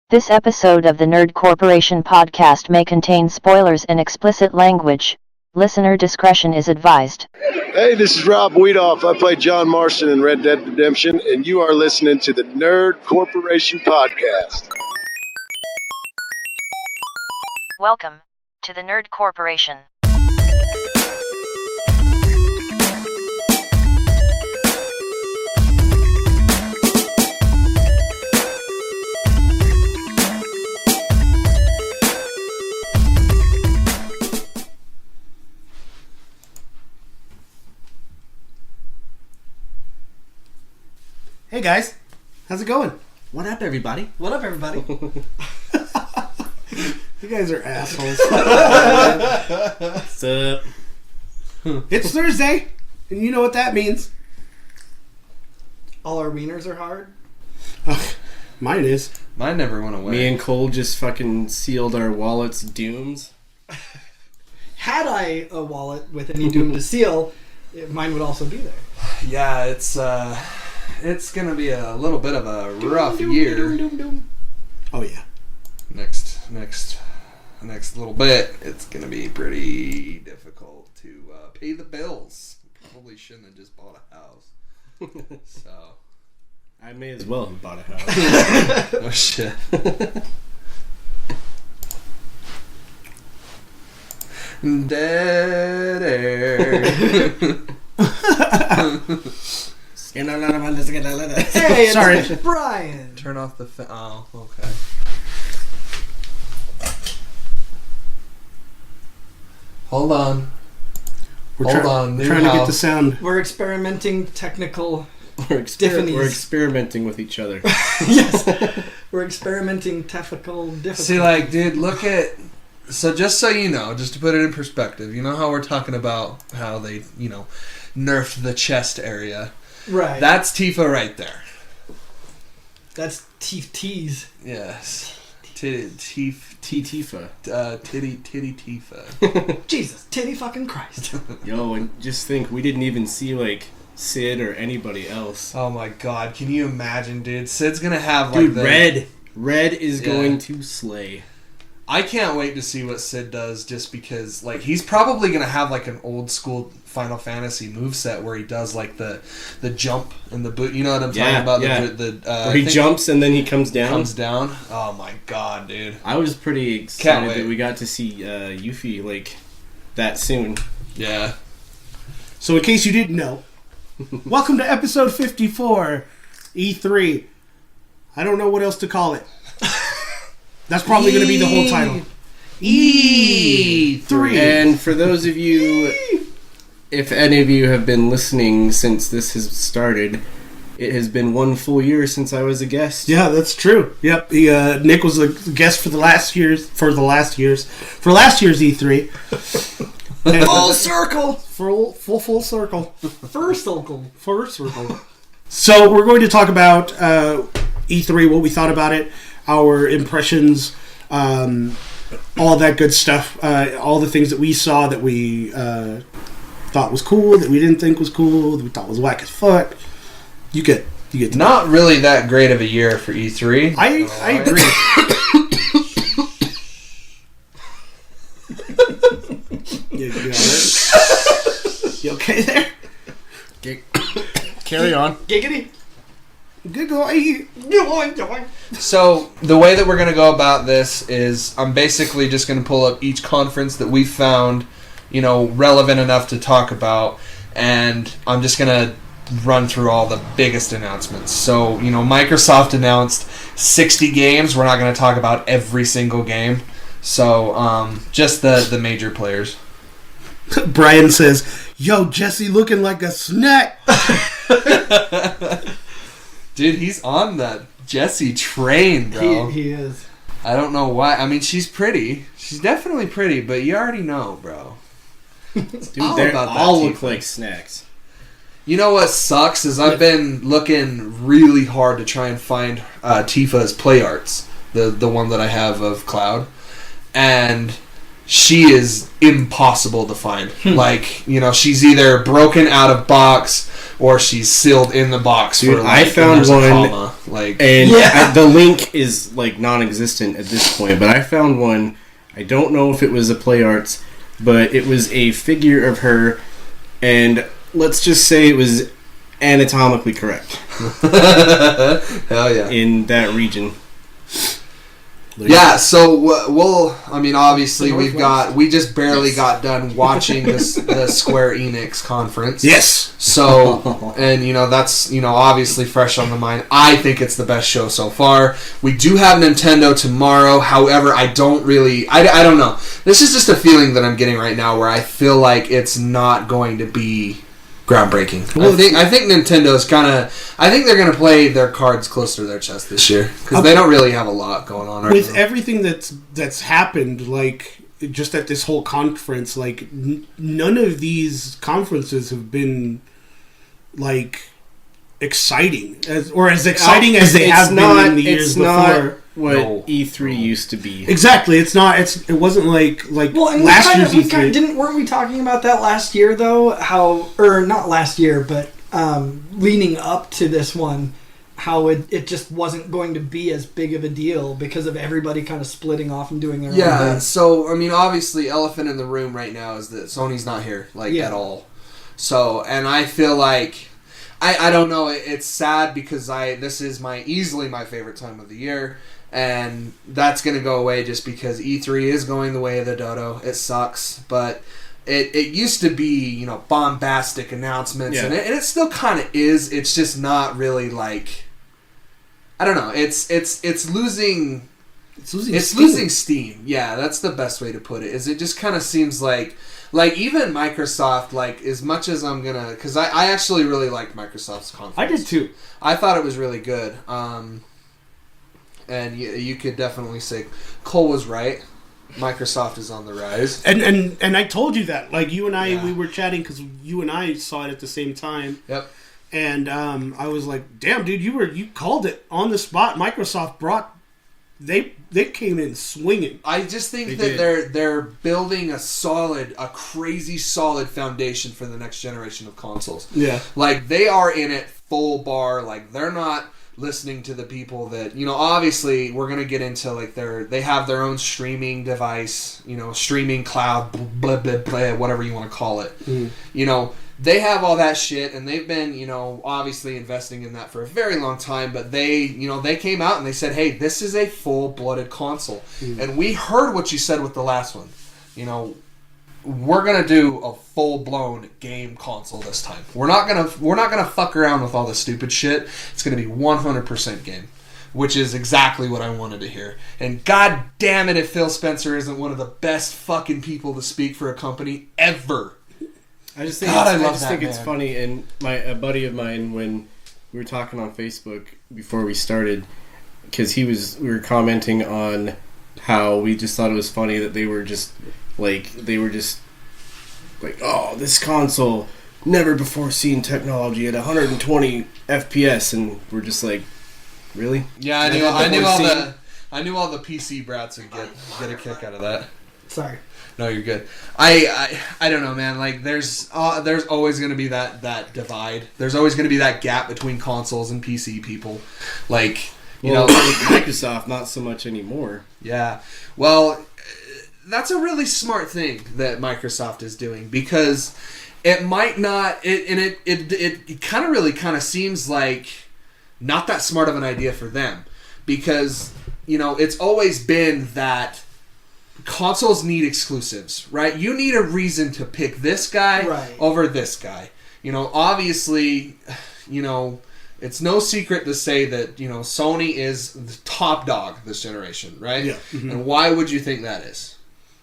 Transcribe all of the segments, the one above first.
This episode of the Nerd Corporation podcast may contain spoilers and explicit language. Listener discretion is advised. Hey, this is Rob Weedoff. I play John Marston in Red Dead Redemption, and you are listening to the Nerd Corporation podcast. Welcome to the Nerd Corporation. Hey guys, how's it going? What up, everybody? What up, everybody? You guys are assholes. What's up? It's Thursday, and you know what that means. All our wieners are hard. Mine is. Mine never went away. Me and Cole just fucking sealed our wallets' dooms. Had I a wallet with any doom to seal, mine would also be there. Yeah, it's gonna be a little bit of a rough year. Oh yeah. Next little bit, it's gonna be pretty difficult to pay the bills. Probably shouldn't have just bought a house. So I may as well have bought a house. oh shit. Dead air. Hey, Sorry. it's Brian. Turn off the oh, okay. Hold on. We're Hold on, new trying to get the house. sound. We're experimenting technical. We're Diffinies. experimenting with each other. Yes, we're experimenting technical difficulties. See, like, dude, look at. So, just so you know, just to put it in perspective, you know how we're talking about how they, nerfed the chest area? right? That's Tifa right there. That's tease. Yes. Tifa. Titty Tifa. Jesus, titty fucking Christ. Yo, and just think, we didn't even see, like, Sid or anybody else. Oh my god, can you imagine, dude? Sid's gonna have, Dude, like, Red is Yeah. going to slay. I can't wait to see what Sid does, just because, like, he's probably gonna have, like, an old school Final Fantasy moveset where he does, like, the jump and the boot. You know what I'm talking about? Yeah. Where Where he jumps and then he comes down. Oh my god, dude. I was pretty excited that we got to see Yuffie, like, that soon. Yeah. So in case you didn't know, welcome to episode 54, E3. I don't know what else to call it. That's probably going to be the whole title. E3. And for those of you, if any of you have been listening since this has started, it has been 1 full year since I was a guest. Yeah, that's true. Yep, Nick was a guest for last year's E3. Full circle. Full circle. First circle. First circle. So we're going to talk about E3, what we thought about it, our impressions, all that good stuff, all the things that we saw that we thought was cool, that we didn't think was cool, that we thought was whack as fuck. You get Not really that great of a year for E3. I agree. You all right? You okay there? Carry on. Giggity. Good boy. So, the way that we're going to go about this is I'm basically just going to pull up each conference that we found, relevant enough to talk about, and I'm just going to run through all the biggest announcements. So, Microsoft announced 60 games. We're not going to talk about every single game. So, just the major players. Brian says, "Yo, Jesse looking like a snack." Dude, he's on that Jessie train, bro. He is. I don't know why. I mean, she's pretty. She's definitely pretty, but you already know, bro. Dude, All they about that all look Tifa. like snacks. You know what sucks is I've been looking really hard to try and find Tifa's play arts, the one that I have of Cloud, and she is impossible to find. Like, she's either broken out of box or she's sealed in the box. Dude, for like, I found and there's a one, comma, like, and Yeah. the link is like non-existent at this point. But I found one. I don't know if it was a Play Arts, but it was a figure of her, and let's just say it was anatomically correct hell yeah. in that region. Yeah, so we'll. I mean, obviously, The we just barely got done watching the Square Enix conference. Yes. So, and that's obviously fresh on the mind. I think it's the best show so far. We do have Nintendo tomorrow. However, I don't really. I don't know. This is just a feeling that I'm getting right now, where I feel like it's not going to be groundbreaking. Well, I think Nintendo's kind of. I think they're going to play their cards close to their chest this year because they don't really have a lot going on right With now. everything that's happened, like just at this whole conference, like none of these conferences have been like exciting as exciting as they have been in the years before. What No. E3 used to be. Exactly, it's not. It wasn't like Well, and last year's E3. weren't we talking about that last year though? Not last year, but leading up to this one, how it just wasn't going to be as big of a deal because of everybody kind of splitting off and doing their own Yeah, thing. so I mean, obviously, elephant in the room right now is that Sony's not here, Yeah. at all. So, and I feel like I don't know. It's sad because this is easily my favorite time of the year, and that's gonna go away just because E3 is going the way of the dodo. It sucks, but it used to be bombastic announcements, Yeah. and it still kind of is. It's just not really like. I don't know. It's losing. It's losing. It's steam. losing steam. Yeah, that's the best way to put it. Is it just kind of seems like even Microsoft, like as much as I'm gonna, because I actually really liked Microsoft's conference. I did too. I thought it was really good. And you could definitely say Cole was right. Microsoft is on the rise. And I told you that. Like you and I, Yeah. we were chatting because you and I saw it at the same time. Yep. And I was like, "Damn, dude, you called it on the spot." Microsoft they came in swinging. I just think They that did. they're building a crazy solid foundation for the next generation of consoles. Yeah. Like they are in it full bar. Like they're not listening to the people that obviously we're gonna get into like they have their own streaming device, streaming cloud, blah blah blah, whatever you want to call it. They have all that shit, and they've been obviously investing in that for a very long time. But they came out and they said, hey, this is a full-blooded console, and we heard what you said with the last one. We're gonna do a full-blown game console this time. We're not gonna fuck around with all the stupid shit. It's gonna be 100% game, which is exactly what I wanted to hear. And god damn it, if Phil Spencer isn't one of the best fucking people to speak for a company ever. I just think God, it's, I love just that think it's man. funny, and a buddy of mine, when we were talking on Facebook before we started, because we were commenting on how we just thought it was funny that they were just like, oh, this console, never before seen technology at 120 FPS, and we're just like, really? Yeah, I knew all the PC brats would get a kick out of that. Sorry. No, you're good. I don't know, man. Like there's always going to be that divide. There's always going to be that gap between consoles and PC people. Like With Microsoft, not so much anymore. Yeah. Well, that's a really smart thing that Microsoft is doing because it might not. It kind of seems like not that smart of an idea for them because it's always been that. Consoles need exclusives, right? You need a reason to pick this guy over this guy. Obviously, it's no secret to say that, Sony is the top dog this generation, right? Yeah. Mm-hmm. And why would you think that is?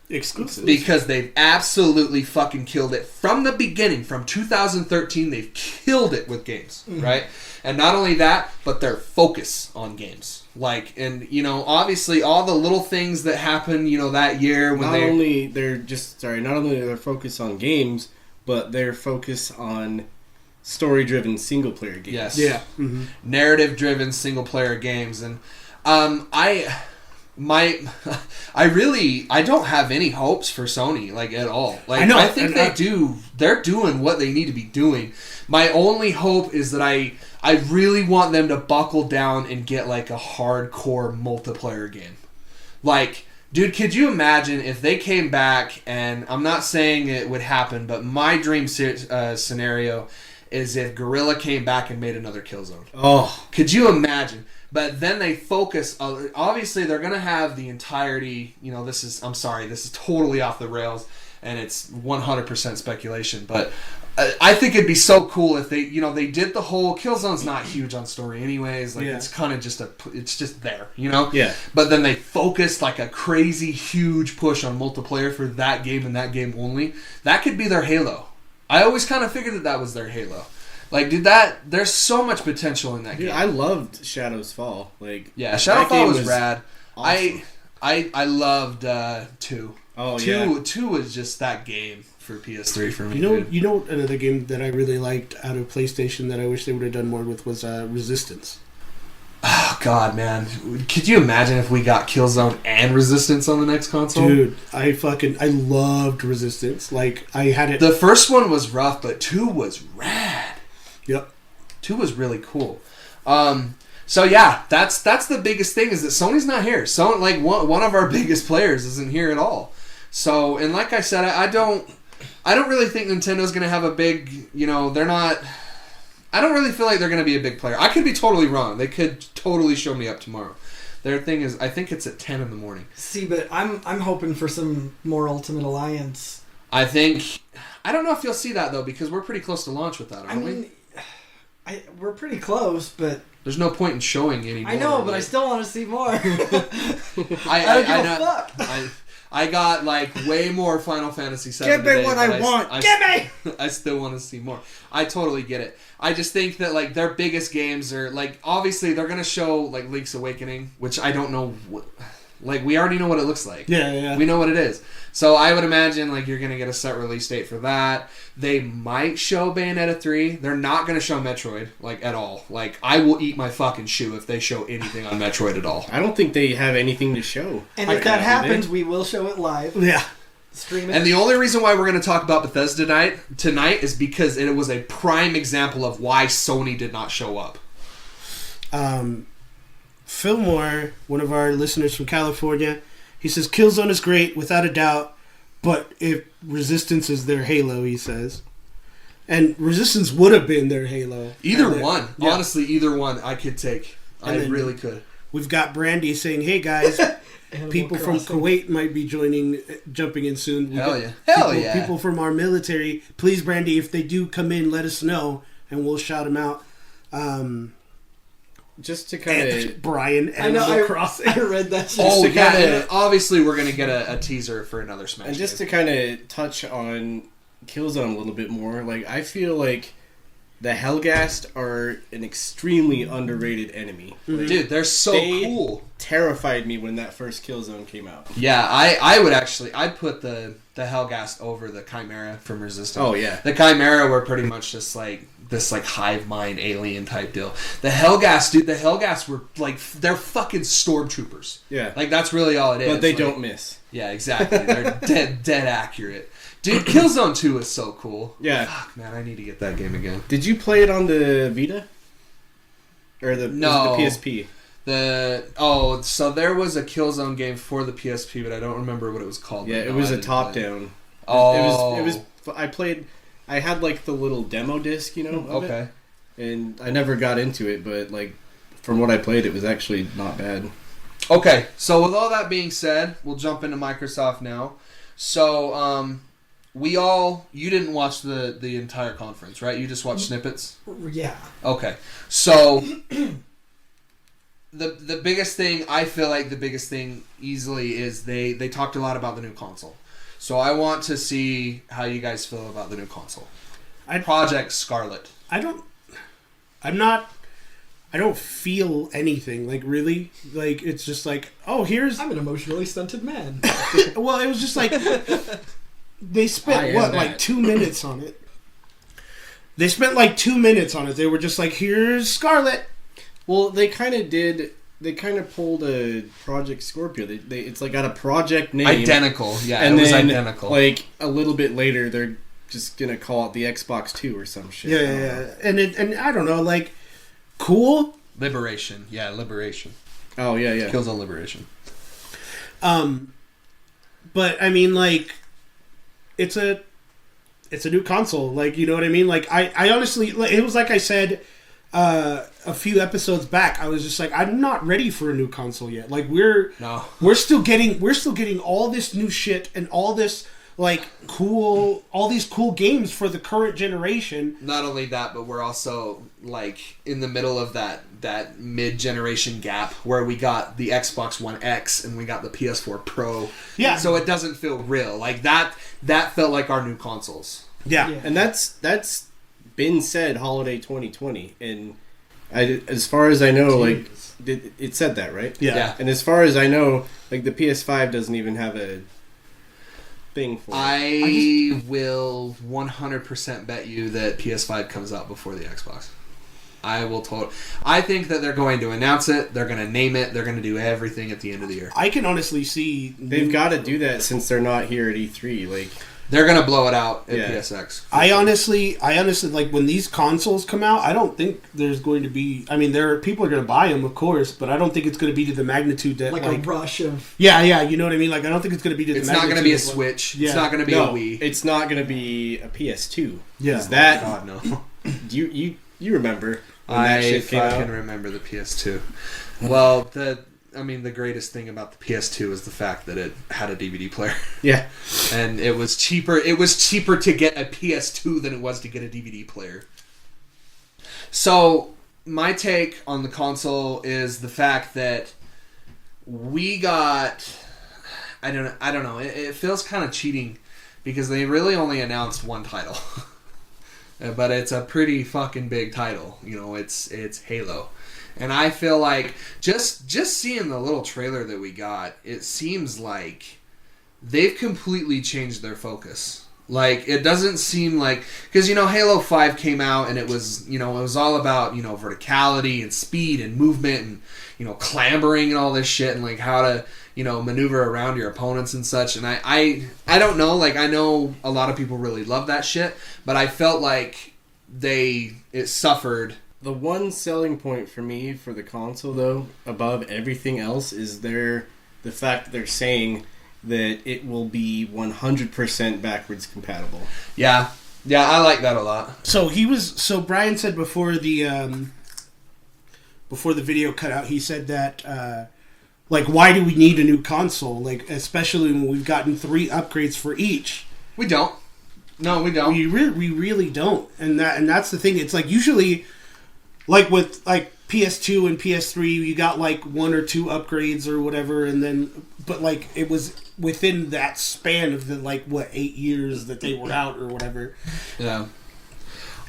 Exclusive. Because they've absolutely fucking killed it from the beginning. From 2013, they've killed it with games, right? And not only that, but their focus on games. Like, and, obviously all the little things that happened, that year when not only their focus on games, but their focus on story-driven single-player games. Yes. Yeah. Mm-hmm. Narrative-driven single-player games. And I I don't have any hopes for Sony, like, at all. Like, I know, I think and they're doing what they need to be doing. My only hope is that I really want them to buckle down and get, like, a hardcore multiplayer game. Like, dude, could you imagine if they came back, and I'm not saying it would happen, but my dream scenario is if Guerrilla came back and made another Killzone. Oh, Could you imagine? But then they focus. Obviously, they're going to have the entirety. You know, this is totally off the rails, and it's 100% speculation. But I think it'd be so cool if they did the whole Killzone's not huge on story, anyways. Like, it's kind of it's just there, you know. Yeah. But then they focused like a crazy huge push on multiplayer for that game and that game only. That could be their Halo. I always kind of figured that was their Halo. Like, dude, there's so much potential in that game. I loved Shadows Fall. Like, Yeah, that Shadowfall game was rad. awesome. I loved 2. Oh, 2 was just that game for PS3 for me. You know another game that I really liked out of PlayStation that I wish they would have done more with was Resistance. Oh God, man! Could you imagine if we got Killzone and Resistance on the next console? Dude, I loved Resistance. Like, I had it. The first one was rough, but 2 was rad. Yep. 2 was really cool. So yeah, that's the biggest thing, is that Sony's not here. So, like, one of our biggest players isn't here at all. So, and like I said, I don't really think Nintendo's going to have a big, they're not. I don't really feel like they're going to be a big player. I could be totally wrong. They could totally show me up tomorrow. Their thing is, I think it's at 10 in the morning. See, but I'm hoping for some more Ultimate Alliance. I don't know if you'll see that, though, because we're pretty close to launch with that, aren't we? We're pretty close, but There's no point in showing any more. I know, but I still want to see more. I don't give a fuck. I got, like, way more Final Fantasy VII Give me today, what but I want. Give me! I still want to see more. I totally get it. I just think that, like, their biggest games are, like, obviously they're going to show, like, Link's Awakening, which I don't know what... Like, we already know what it looks like. Yeah. We know what it is. So I would imagine, like, you're going to get a set release date for that. They might show Bayonetta 3. They're not going to show Metroid, like, at all. Like, I will eat my fucking shoe if they show anything on Metroid at all. I don't think they have anything to show. And if that happens, we will show it live. Yeah. Stream it. And the only reason why we're going to talk about Bethesda tonight is because it was a prime example of why Sony did not show up. Fillmore, one of our listeners from California, he says Killzone is great, without a doubt, but if Resistance is their Halo, he says. And Resistance would have been their Halo. Either And one. yeah. Honestly, either one I could take. And then really could. We've got Brandy saying, hey guys, people from Kuwait might be jumping in soon. Hell yeah. People from our military, please, Brandy, if they do come in, let us know, and we'll shout them out. Just to kind of... Brian, I know, Animal Crossing. I read that shit. Oh, yeah. Obviously, we're going to get a teaser for another Smash. And just to kind of touch on Killzone a little bit more, like, I feel like the Helghast are an extremely underrated enemy. Like, dude, they're so cool. Terrified me when that first Killzone came out. Yeah, I'd put the Helghast over the Chimera from Resistance. Oh, yeah. The Chimera were pretty much just like this, like, hive mind alien type deal. The Helghast were like, they're fucking stormtroopers. Yeah. Like, that's really all it is. But they like, don't miss. Yeah, exactly. They're dead accurate. Dude, Killzone 2 is so cool. Yeah. Fuck, man, I need to get that game again. Did you play it on the Vita? Or the No. PSP? So there was a Killzone game for the PSP, but I don't remember what it was called. Yeah, But it no, was I a didn't play it. top-down. Oh. It was. I had, like, the little demo disc, of Okay. it. And I never got into it, but, like, from what I played, it was actually not bad. Okay, so with all that being said, we'll jump into Microsoft now. So, you didn't watch the entire conference, right? You just watched snippets? Yeah. Okay. So, the biggest thing, I feel like the biggest thing easily is they talked a lot about the new console. So I want to see how you guys feel about the new console. Project Scarlet. I don't feel anything, like, really. Like, it's just like, oh, here's... I'm an emotionally stunted man. Well, it was just like... They spent, 2 minutes on it? They spent, 2 minutes on it. They were just like, here's Scarlet. Well, they kind of did they kind of pulled a Project Scorpio. They it's like got a project name, Identical, yeah, and it was then, identical. Like a little bit later, they're just gonna call it the Xbox 2 or some shit. Yeah. And I don't know, like, cool. Liberation, yeah, Liberation. Oh yeah. Killzone Liberation. But I mean, like, it's a new console. Like, you know what I mean? Like, I honestly, like, it was like I said a few episodes back. I was just like, I'm not ready for a new console yet. Like, we're still getting all this new shit and all this like all these cool games for the current generation. Not only that, but we're also like in the middle of that mid-generation gap where we got the Xbox One X and we got the PS4 Pro. Yeah. So it doesn't feel real. Like that felt like our new consoles. Yeah. And that's been said holiday 2020, and as far as I know, like it said that, right? Yeah. And as far as I know, like the PS5 doesn't even have a thing for it. I will 100% bet you that PS5 comes out before the Xbox. I think that they're going to announce it, they're going to name it, they're going to do everything at the end of the year. I can honestly see They've got to do that since they're not here at E3. Like they're going to blow it out at PSX. I honestly like when these consoles come out, I don't think there's going to be. I mean, people are going to buy them, of course, but I don't think it's going to be to the magnitude that like a rush of. Yeah, you know what I mean. Like I don't think it's going to be to the. It's magnitude not going to be a of, Switch. Yeah. It's not going to be a Wii. It's not going to be a PS2. Yeah. That God no. you remember? When that I shit came fucking out? remember the PS2. Well, the greatest thing about the PS2 is the fact that it had a DVD player. Yeah. And it was cheaper. It was cheaper to get a PS2 than it was to get a DVD player. So, my take on the console is the fact that we got... I don't know. It feels kind of cheating because they really only announced one title. But it's a pretty fucking big title. You know, it's Halo. And I feel like just seeing the little trailer that we got, it seems like they've completely changed their focus. Like, it doesn't seem like... Because, you know, Halo 5 came out and it was all about, verticality and speed and movement and, clambering and all this shit and, like, how to, maneuver around your opponents and such. And I don't know. Like, I know a lot of people really love that shit, but I felt like it suffered. The one selling point for me for the console, though, above everything else, is the fact that they're saying that it will be 100% backwards compatible. Yeah, I like that a lot. So Brian said before the video cut out, he said that like, why do we need a new console? Like, especially when we've gotten 3 upgrades for each. We don't. No, we don't. We really don't. And that's the thing. It's like usually, like with like PS2 and PS3, you got like 1 or 2 upgrades or whatever, and then but like it was within that span of the 8 years that they were out or whatever. Yeah.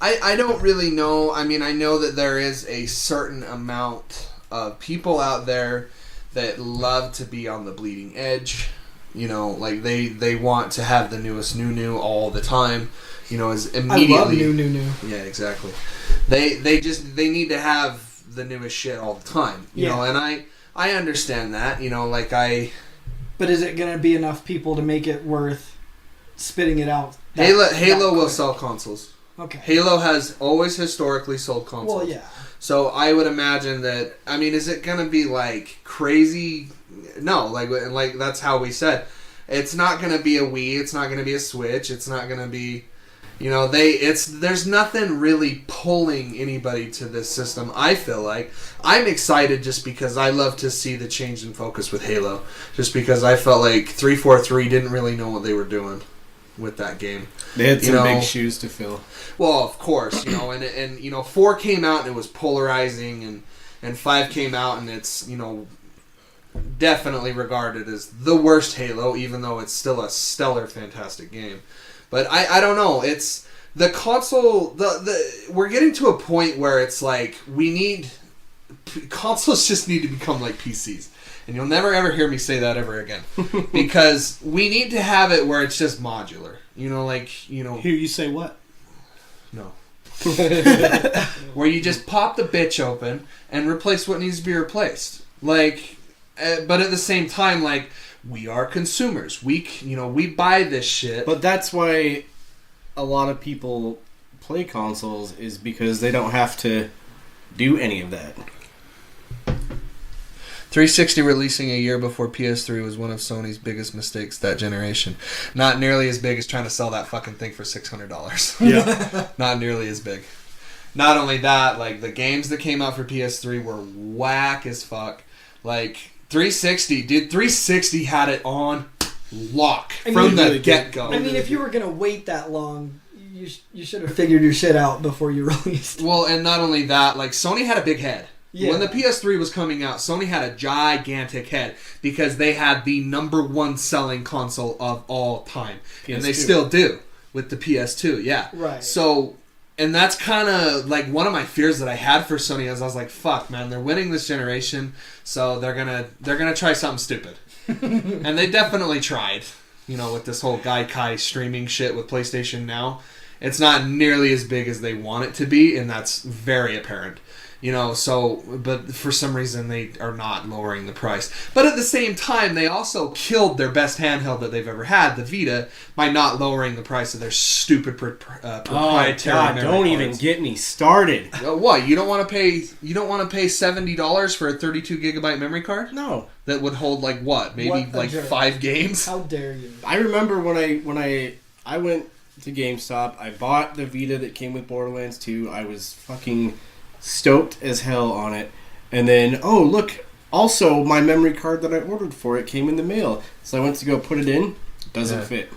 I don't really know. I mean, I know that there is a certain amount of people out there that love to be on the bleeding edge. Like they want to have the newest new all the time. As immediately. I love new. Yeah, exactly. They need to have the newest shit all the time. You know, and I understand that. But is it going to be enough people to make it worth spitting it out? Halo will sell consoles. Okay. Halo has always historically sold consoles. Well, yeah. So I would imagine that. I mean, is it going to be like crazy? No, like that's how we said. It's not going to be a Wii. It's not going to be a Switch. It's not going to be, there's nothing really pulling anybody to this system. I feel like I'm excited just because I love to see the change in focus with Halo. Just because I felt like 343 didn't really know what they were doing with that game. They had some big shoes to fill. Well, of course, and 4 came out and it was polarizing, and 5 came out and it's definitely regarded as the worst Halo, even though it's still a stellar, fantastic game. But I don't know. It's the console. We're getting to a point where it's like consoles just need to become like PCs. And you'll never ever hear me say that ever again. Because we need to have it where it's just modular. Hear you say what? No. Where you just pop the bitch open and replace what needs to be replaced. Like, but at the same time, like, we are consumers. We buy this shit. But that's why a lot of people play consoles, is because they don't have to do any of that. 360 releasing a year before PS3 was one of Sony's biggest mistakes that generation. Not nearly as big as trying to sell that fucking thing for $600. Yeah. Not nearly as big. Not only that, like, the games that came out for PS3 were whack as fuck. Like, 360 had it on lock from the get-go. I mean, if you were going to wait that long, you should have figured your shit out before you released. Well, and not only that, like, Sony had a big head. Yeah. When the PS3 was coming out, Sony had a gigantic head because they had the number one selling console of all time. PS2. And they still do with the PS2, yeah. Right. So, and that's kind of like one of my fears that I had for Sony, is I was like, fuck, man, they're winning this generation, so they're gonna try something stupid. And they definitely tried, with this whole Gaikai streaming shit with PlayStation Now. It's not nearly as big as they want it to be, and that's very apparent. But for some reason they are not lowering the price. But at the same time, they also killed their best handheld that they've ever had, the Vita, by not lowering the price of their stupid proprietary memory don't cards. even get me started. What? You don't want to pay $70 for a 32 gigabyte memory card? No. That would hold maybe What a jerk. 5 games? How dare you? I remember when I went to GameStop, I bought the Vita that came with Borderlands 2. I was fucking stoked as hell on it. And then, oh look, also my memory card that I ordered for it came in the mail. So I went to go put it in. Doesn't fit.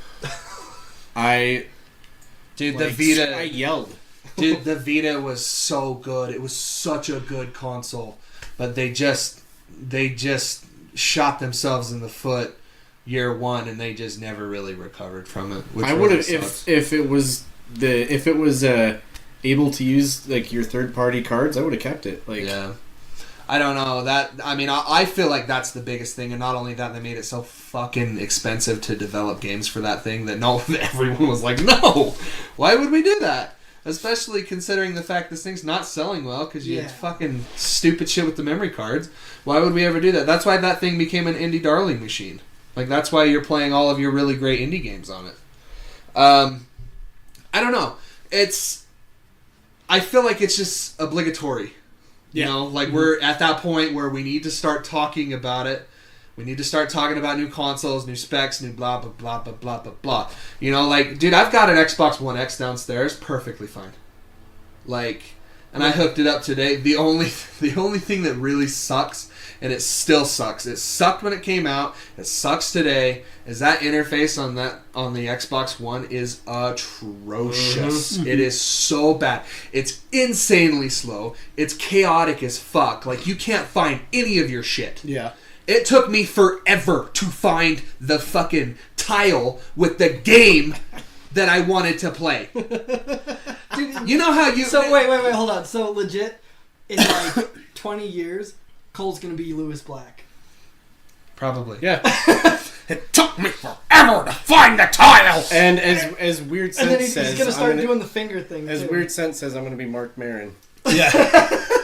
Dude, the Vita... I yelled. Dude, the Vita was so good. It was such a good console. But they just shot themselves in the foot year one, and they just never really recovered from it. Which I would have if it was able to use like your third party cards, I would have kept it. Like, yeah, I don't know that. I mean, I feel like that's the biggest thing, and not only that, they made it so fucking expensive to develop games for that thing that everyone was like, no, why would we do that? Especially considering the fact this thing's not selling well because you had fucking stupid shit with the memory cards. Why would we ever do that? That's why that thing became an indie darling machine. Like, that's why you're playing all of your really great indie games on it. I don't know. I feel like it's just obligatory. We're at that point where we need to start talking about it. We need to start talking about new consoles, new specs, new blah, blah, blah, blah, blah, blah, blah. Dude, I've got an Xbox One X downstairs, perfectly fine. And I hooked it up today. The only thing that really sucks, and it still sucks, it sucked when it came out, it sucks today, is that interface on the Xbox One is atrocious. It is so bad. It's insanely slow. It's chaotic as fuck. Like, you can't find any of your shit. Yeah. It took me forever to find the fucking tile with the game that I wanted to play. Dude, you know how you... So, wait, hold on. So, legit, in like 20 years, Cole's going to be Lewis Black. Probably. Yeah. It took me forever to find the tile! And as Weird Sense And then he's says... going to start doing the finger thing, As too. Weird Sense says, I'm going to be Mark Maron. Yeah.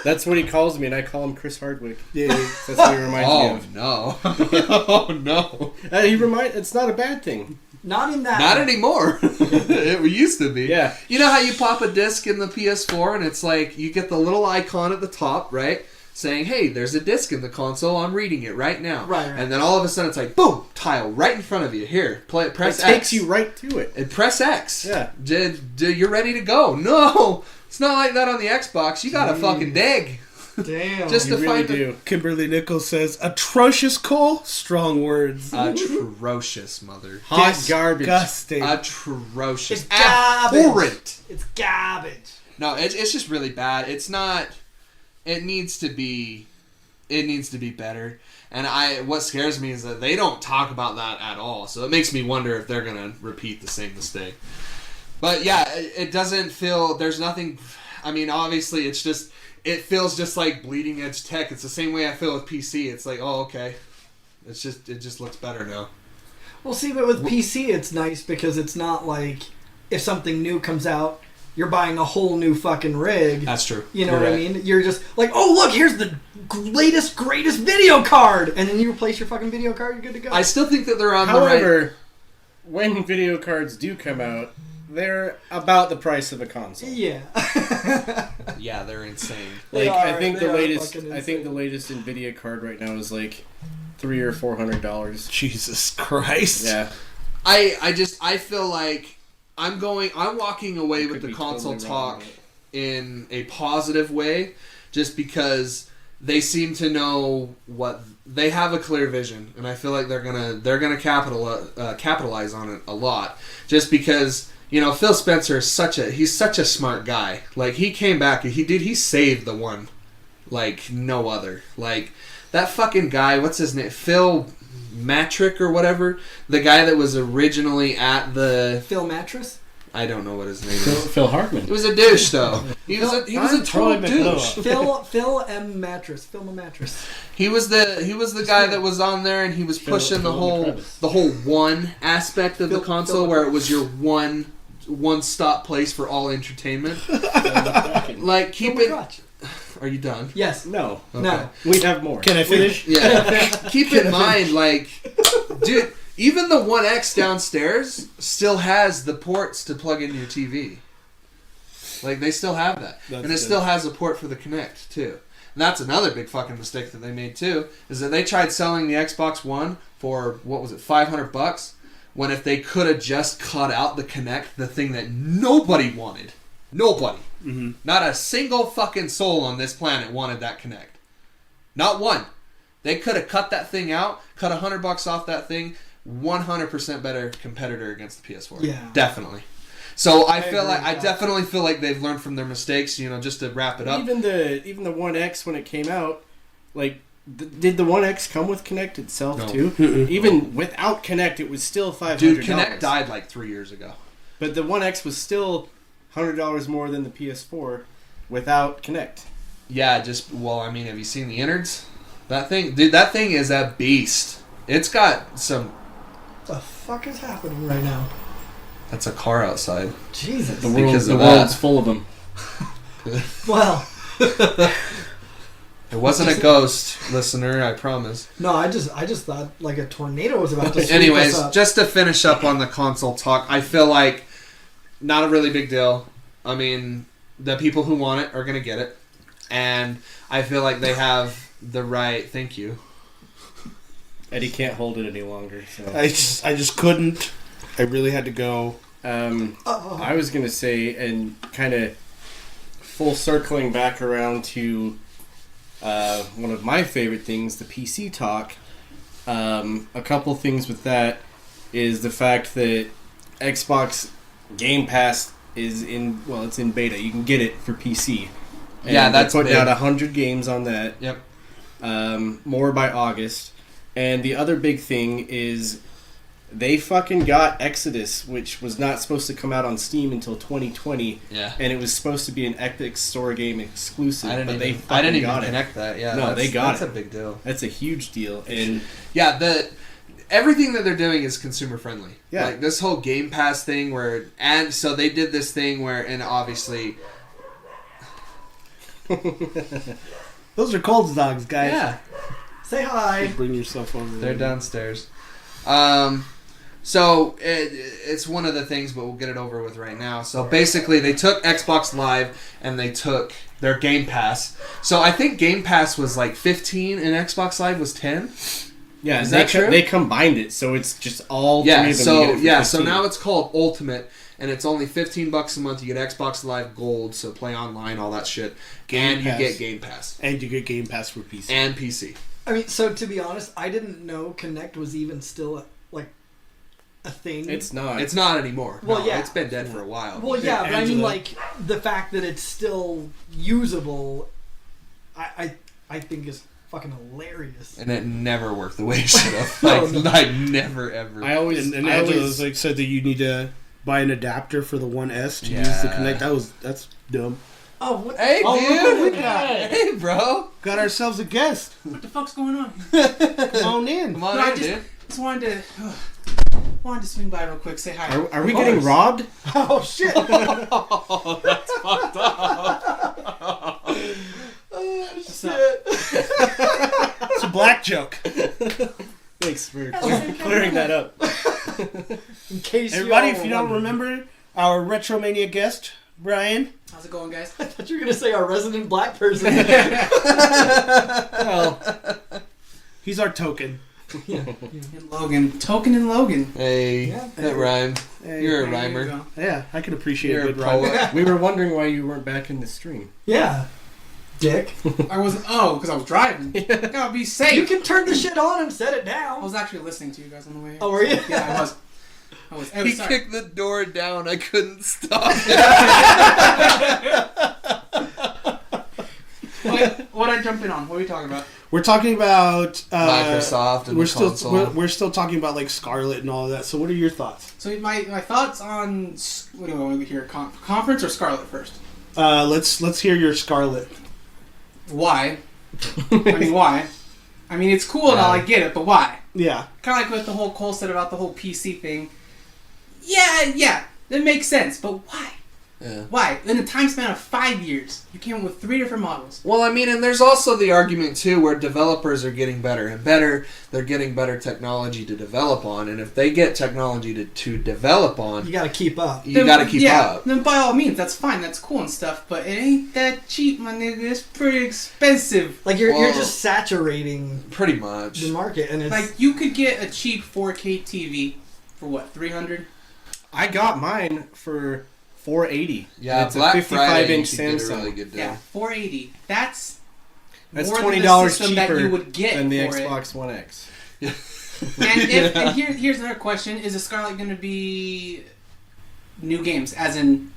That's what he calls me, and I call him Chris Hardwick. Yeah. That's what he reminds me of. no. Oh, no. It's not a bad thing. Not in that. Not anymore. It used to be. Yeah. You know how you pop a disc in the PS4 and it's like you get the little icon at the top, right? Saying, hey, there's a disc in the console. I'm reading it right now. Right. And then all of a sudden it's like, boom, tile right in front of you. Here, press X. It takes you right to it. And press X. Yeah. You're ready to go. No, it's not like that on the Xbox. You gotta fucking dig. Damn. Just You to really find do. Kimberly Nichols says, atrocious, Cole? Strong words. Atrocious, mother. Hot garbage. Disgusting. Atrocious. It's garbage. Abhorrent. It's garbage. No, it's just really bad. It's not. It needs to be better. And what scares me is that they don't talk about that at all. So it makes me wonder if they're gonna repeat the same mistake. But yeah, it doesn't feel. There's nothing. I mean, obviously, it's just. It feels just like bleeding edge tech. It's the same way I feel with PC. It's like, oh, okay. It just looks better now. Well, see, but with PC, it's nice because it's not like if something new comes out, you're buying a whole new fucking rig. That's true. You know You're what right. I mean? You're just like, oh look, here's the latest, greatest video card, and then you replace your fucking video card, you're good to go. I still think that they're on the right. However, when video cards do come out, they're about the price of a console. Yeah. Yeah, they're insane. They Like are- I think they the are latest, fucking I think the latest Nvidia card right now is like $300 or $400. Jesus Christ. Yeah, I feel like I'm walking away with could the be console totally wrong, talk in a positive way, just because they seem to know what they have a clear vision, and I feel like they're gonna capitalize on it a lot, just because. You know, Phil Spencer is he's such a smart guy. Like, he came back and he saved the one like no other. Like, that fucking guy, what's his name? Phil Matrick or whatever? The guy that was originally at the... Phil Mattress? I don't know what his name is. Phil Hartman. He was a douche, though. He was a total douche. Phil M. Mattress. Phil M. Mattress. He was the guy that was on there, and he was pushing the whole one aspect of the console, where it was your one stop place for all entertainment. Like, keep it. Are you done? Yes. No. Okay. No. We have more. Can I finish? Yeah. Keep in mind, like, dude, even the 1X downstairs still has the ports to plug into your TV. Like, they still have that. That's and it good. still has a port for the Kinect, too. And that's another big fucking mistake that they made, too, is that they tried selling the Xbox One for, what was it, $500? When if they could have just cut out the Kinect, the thing that nobody wanted. Nobody. Mm-hmm. Not a single fucking soul on this planet wanted that Kinect. Not one. They could have cut that thing out, cut $100 off that thing. 100% better competitor against the PS4. Yeah. Definitely. So I agree with that. definitely feel like they've learned from their mistakes. You know, just to wrap it up. Even the 1X when it came out, like, did the 1X come with Kinect itself No. too? Mm-mm. Even without Kinect, it was still $500. Dude, Kinect died like 3 years ago. But the 1X was still $100 more than the PS4 without Kinect. Yeah, I mean, have you seen the innards? That thing, dude, that thing is a beast. It's got some. What the fuck is happening right now? That's a car outside. Jesus. The Because of world's that. full of them. Well, It wasn't a ghost, listener. I promise. no, I just thought like a tornado was about to sweep Anyways, us up. just to finish up on the console talk, I feel like not a really big deal. I mean, the people who want it are going to get it. And I feel like they have the right... Thank you. Eddie can't hold it any longer. So I just couldn't. I really had to go. I was going to say, and kind of full circling back around to one of my favorite things, the PC talk. A couple things with that is the fact that Xbox Game Pass is it's in beta. You can get it for PC. And Yeah, that's they're putting big. out 100 games on that. Yep. More by August. And the other big thing is they fucking got Exodus, which was not supposed to come out on Steam until 2020. Yeah. And it was supposed to be an Epic Store game exclusive. I didn't but even, they I didn't even got connect that. Yeah, No, they got that's it. a big deal. That's a huge deal. And Yeah, everything that they're doing is consumer friendly. Yeah. Like this whole Game Pass thing so they did this thing where, and obviously... Those are Cold's dogs, guys. Yeah. Say hi. Bring yourself over. They're downstairs. So it's one of the things, but we'll get it over with right now. So basically, they took Xbox Live and they took their Game Pass. So I think Game Pass was like 15 and Xbox Live was 10. yeah, Is that true? They combined it, so it's just all three Yeah. of them. So you get it for yeah. So 15. now it's called Ultimate, and it's only $15 a month. You get Xbox Live Gold, so play online, all that shit, Game and Pass. you get Game Pass And you get Game Pass for PC. and PC. I mean, so to be honest, I didn't know Kinect was even still a thing. it's not. It's not anymore. Well, No, yeah. it's been dead for a while. Well, yeah, but I mean, Angela. like the fact that it's still usable, I think is fucking hilarious. And it never worked the way it should have. No, Like, no. I never ever. and I Angela always was said that you need to buy an adapter for the 1S to use the Yeah. Kinect. That's dumb. Oh, what? Hey, Oh, dude! look what we got. Hey, bro! Got ourselves a guest. What the fuck's going on? Come on in. Come on No, I in, just- dude. Just wanted to Wanted to swing by real quick, say hi. Are we getting robbed? Oh shit! Oh, that's fucked up. What's up? It's a black joke. Thanks for clearing that up. In case Everybody, you if you don't remember our Retromania guest, Brian. How's it going, guys? I thought you were gonna say our resident black person. Well, he's our token. And Logan. Token and Logan. Hey, Yeah. that rhymed. Hey, You're a There you rhymer. go. Yeah, I can appreciate You're a a good rhyme. poet. We were wondering why you weren't back in the stream. Yeah, dick. I wasn't. Oh, because I was driving. Gotta be safe. You can turn the shit on and set it I down. was actually listening to you guys on the way here. Oh, were you? Yeah, I was. Hey, He sorry. kicked the door down. I couldn't stop. What I jump in on? What are we talking about? We're talking about Microsoft and we're the still console. we're still talking about like Scarlet and all of that. So, what are your thoughts? So my thoughts on what do I want to hear? Conference or Scarlet first? Let's hear your Scarlet. Why? I mean, why? I mean, it's cool and all. I get it, but why? Yeah, Kind of like with the whole Cole said about the whole PC thing. Yeah, that makes sense, but why? Yeah. Why? In a time span of 5 years, you came up with 3 different models. Well, I mean, and there's also the argument too where developers are getting better and better. They're getting better technology to develop on, and if they get technology to develop on, You gotta keep up. you got to keep up. Then by all means, that's fine, that's cool and stuff, but it ain't that cheap, my nigga. It's pretty expensive. Like you're Well- just saturating Pretty much. the market, and it's Like, you could get a cheap 4K TV for what, 300? I got mine for $480. Yeah, it's Black a Friday 55-inch you could get a Samsung. really good deal. Yeah, 480. That's That's more $20 than the system cheaper that you would get than the for it. Xbox One X. And here's another question: is the Scarlet going to be new games, as in,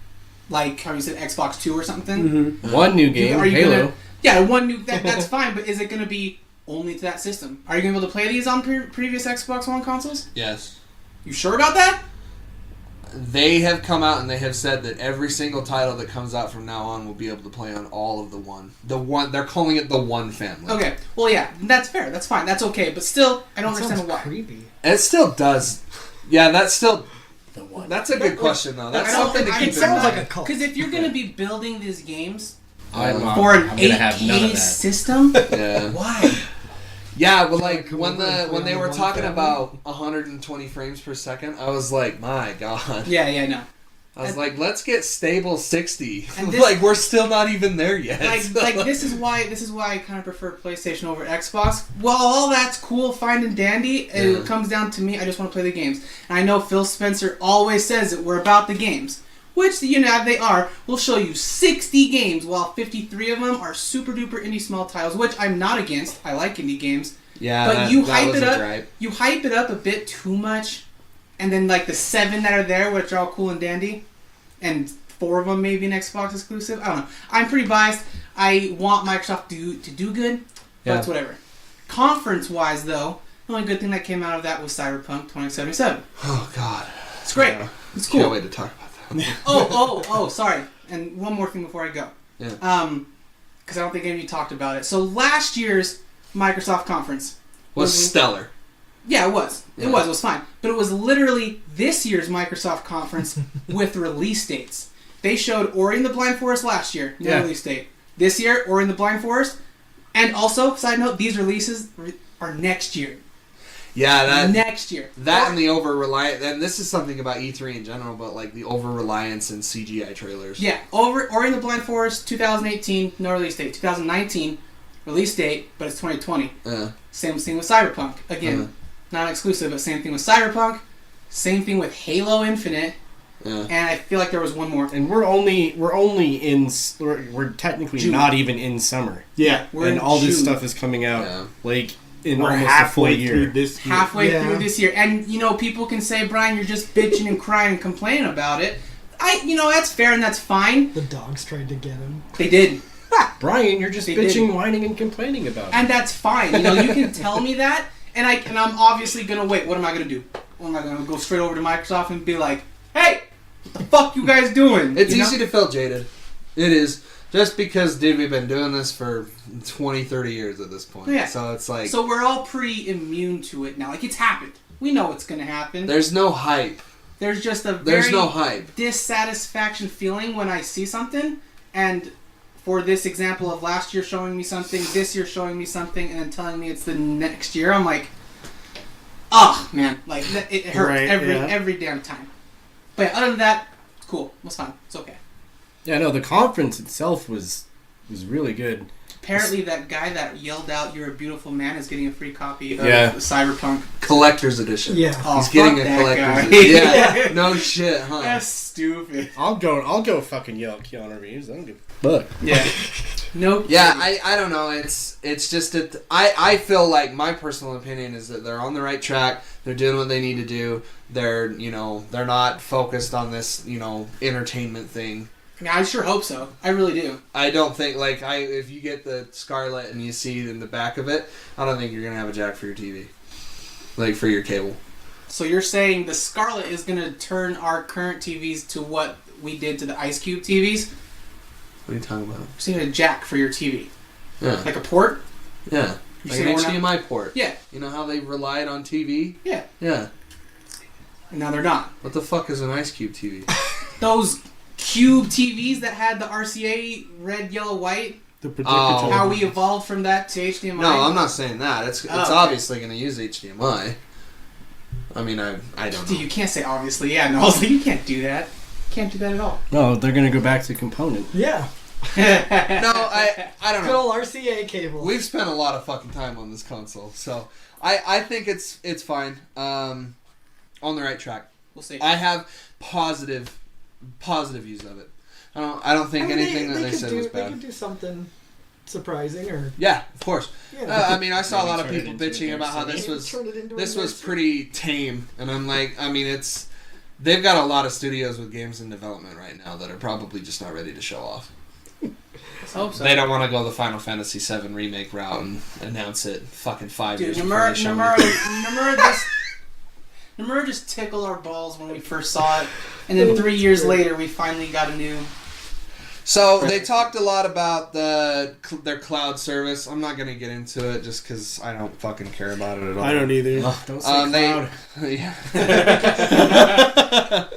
like how you said, Xbox 2 or something? One new game, Are you Halo. Gonna, yeah, one new. That's fine, but is it going to be only to that system? Are you going to be able to play these on previous Xbox One consoles? Yes. You sure about that? They have come out and they have said that every single title that comes out from now on will be able to play on all of the one. They're calling it the One family. Okay. Well, yeah, that's fair. That's fine. That's okay. But still, I don't that understand sounds why. creepy. It still does. Yeah, that's still. The one. That's a good question though. That's I don't something to think- keep It in sounds mind. like a cult. Because if you're going to be building these games I'm for an I'm gonna have none of 8K that. system, Yeah. why? Yeah, but like Come when over and play they on were the one talking family. about 120 frames per second, I was like, my god. Yeah, no. I was like, let's get stable 60. And this- like we're still not even there yet. Like this is why I kind of prefer PlayStation over Xbox. Well, all that's cool, fine and dandy. Yeah. It comes down to me. I just want to play the games. And I know Phil Spencer always says that we're about the games, which they are. We'll show you 60 games, while 53 of them are super duper indie small titles, which I'm not against. I like indie games, yeah, but that, you that hype was it a up. gripe. You hype it up a bit too much, and then like the 7 that are there, which are all cool and dandy, and 4 of them maybe an Xbox exclusive. I don't know. I'm pretty biased. I want Microsoft to do good, but Yeah. it's whatever. Conference-wise, though, the only good thing that came out of that was Cyberpunk 2077. Oh god, It's great. Yeah. It's can't cool. wait to talk about that. Oh, sorry. And one more thing before I go. Yeah. Because I don't think any of you talked about it. So last year's Microsoft conference Was stellar. Yeah, it was. It Yeah. was. It was fine. But it was literally this year's Microsoft conference with release dates. They showed Ori and the Blind Forest last year, no Yeah. release date. This year, Ori and the Blind Forest. And also, side note, these releases are next year. Yeah, Next year. that and the over reliance, and this is something about E3 in general, but like the over reliance in CGI trailers. Yeah, Ori and the Blind Forest, 2018, no release date. 2019, release date, but it's 2020. Same thing with Cyberpunk. Again, not exclusive, but same thing with Cyberpunk. Same thing with Halo Infinite. And I feel like there was one more. And we're technically June. not even in summer. Yeah, We're And in all this June. stuff is coming out Yeah. like in we're almost a full halfway year. through this. year. Halfway Yeah. through this year. And, people can say, Brian, you're just bitching and crying and complaining about it. That's fair and that's fine. The dogs tried to get him. They did. Brian, you're just They bitching, did. whining, and complaining about it. And that's fine. You can tell me that. And I'm obviously going to wait. What am I going to do? Am I going to go straight over to Microsoft and be like, hey, what the fuck you guys doing? It's easy to feel jaded. It is. Just because, dude, we've been doing this for 20, 30 years at this point. Yeah. So it's like... So we're all pretty immune to it now. Like, it's happened. We know what's going to happen. There's no hype. There's just a There's very no hype. dissatisfaction feeling when I see something. And for this example of last year showing me something, this year showing me something, and then telling me it's the next year, I'm like, oh, man. Like, it hurts Right, every damn time. But yeah, other than that, it's cool. It was fun. It's okay. Yeah, no, the conference itself was really good. Apparently, that guy that yelled out, "You're a beautiful man," is getting a free copy of Yeah. Cyberpunk. Collector's edition. Yeah. Oh, He's getting fuck a that collector's guy. edition. Yeah. No shit, huh? That's stupid. I'll go fucking yell at Keanu Reeves. I don't give a fuck. Yeah. Nope. Yeah, I don't know. It's just that I feel like my personal opinion is that they're on the right track. They're doing what they need to do. They're they're not focused on this entertainment thing. I sure hope so. I really do. I don't think if you get the Scarlet and you see in the back of it, I don't think you're gonna have a jack for your TV, like for your cable. So you're saying the Scarlet is going to turn our current TVs to what we did to the Ice Cube TVs? What are you talking about? You're saying a jack for your TV, Yeah, like a port? yeah, You like an saying we're not- HDMI port. Yeah, You know how they relied on TV? yeah. Yeah. And now they're not. What the fuck is an Ice Cube TV? Those Cube TVs that had the RCA red, yellow, white. The projector Oh. television. How we evolved from that to HDMI. No, I'm not saying that. It's okay. obviously going to use HDMI. I mean, I don't Dude, know. you can't say obviously. Yeah, no, you can't do that. Can't do that at all. No, they're gonna go back to component. Yeah. No, I don't Good know. old RCA cable. We've spent a lot of fucking time on this console, so I think it's fine. On the right track. We'll see. I have positive views of it. I don't think anything that they could said do, was They bad. could do something surprising or Yeah, of course. you know, I mean, I saw a Maybe lot of turn it people into a bitching about how game this was turn it into a this was nursery. pretty tame, and I'm like, I mean, they've got a lot of studios with games in development right now that are probably just not ready to show off. Let's hope so. They don't want to go the Final Fantasy VII remake route and announce it fucking 5 Dude, years before they show Nomura just tickled our balls when we first saw it, and then 3 years later we finally got a new. So they talked a lot about their cloud service. I'm not gonna get into it just because I don't fucking care about it at all. I don't either. Don't say cloud.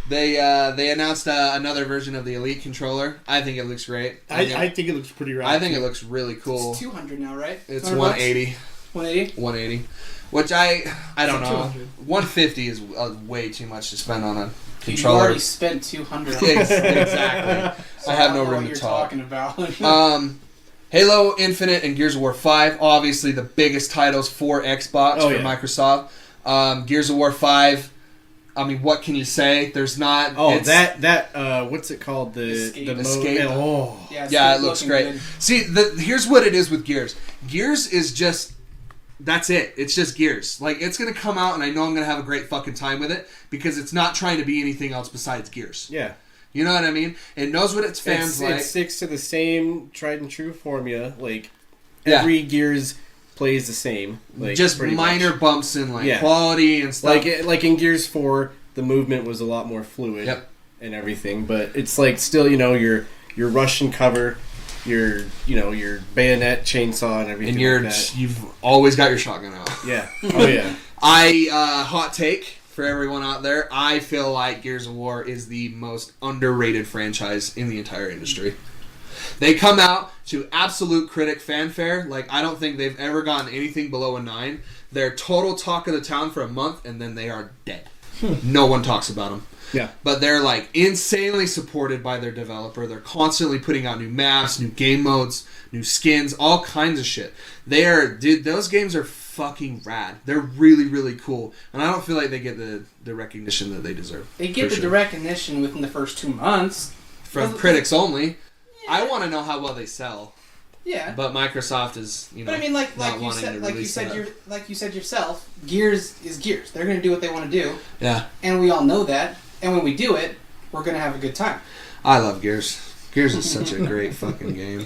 They announced another version of the Elite controller. I think it looks great. I think it looks pretty rad. I think it looks really cool. It's 200 now, right? It's 200 180. 180. 180, which I don't know. 200. 150 is way too much to spend on a You controller. already spent 200. Exactly. So I have no don't know room what to you're talk. talking about. Halo Infinite and Gears of War 5, obviously the biggest titles for Xbox, Oh, for yeah. Microsoft. Gears of War 5, I mean, what can you say? There's not... Oh, it's- that what's it called? Escape. Escape. Oh, yeah, Yeah, it it's looks looking great. good. See, here's what it is with Gears. Gears is just... That's it. It's just Gears. Like, it's going to come out, and I know I'm going to have a great fucking time with it, because it's not trying to be anything else besides Gears. yeah. You know what I mean? It knows what its fans like. It sticks to the same tried and true formula. Like Yeah. every Gears plays the same. Like just pretty minor much. bumps in, like, Yeah. quality and stuff. Like in Gears 4, the movement was a lot more fluid. Yep. And everything, but it's like still, your Russian cover, your bayonet, chainsaw, and everything. and like that. you've always got your shotgun out. Yeah. Oh yeah. Hot take for everyone out there, I feel like Gears of War is the most underrated franchise in the entire industry. They come out to absolute critic fanfare. Like, I don't think they've ever gotten anything below a 9. They're total talk of the town for a month, and then they are dead. No one talks about them. Yeah. But they're, like, insanely supported by their developer. They're constantly putting out new maps, new game modes, new skins, all kinds of shit. Dude, those games are fucking rad. They're really, really cool. And I don't feel like they get the recognition that they deserve. They get For the sure. recognition within the first 2 months. From critics only. I want to know how well they sell. Yeah. But Microsoft is, But I mean, like not you wanting said, to like you release said, that. like you said yourself, Gears is Gears. They're going to do what they want to do, Yeah. and we all know that. And when we do it, we're going to have a good time. I love Gears. Gears is such a great fucking game.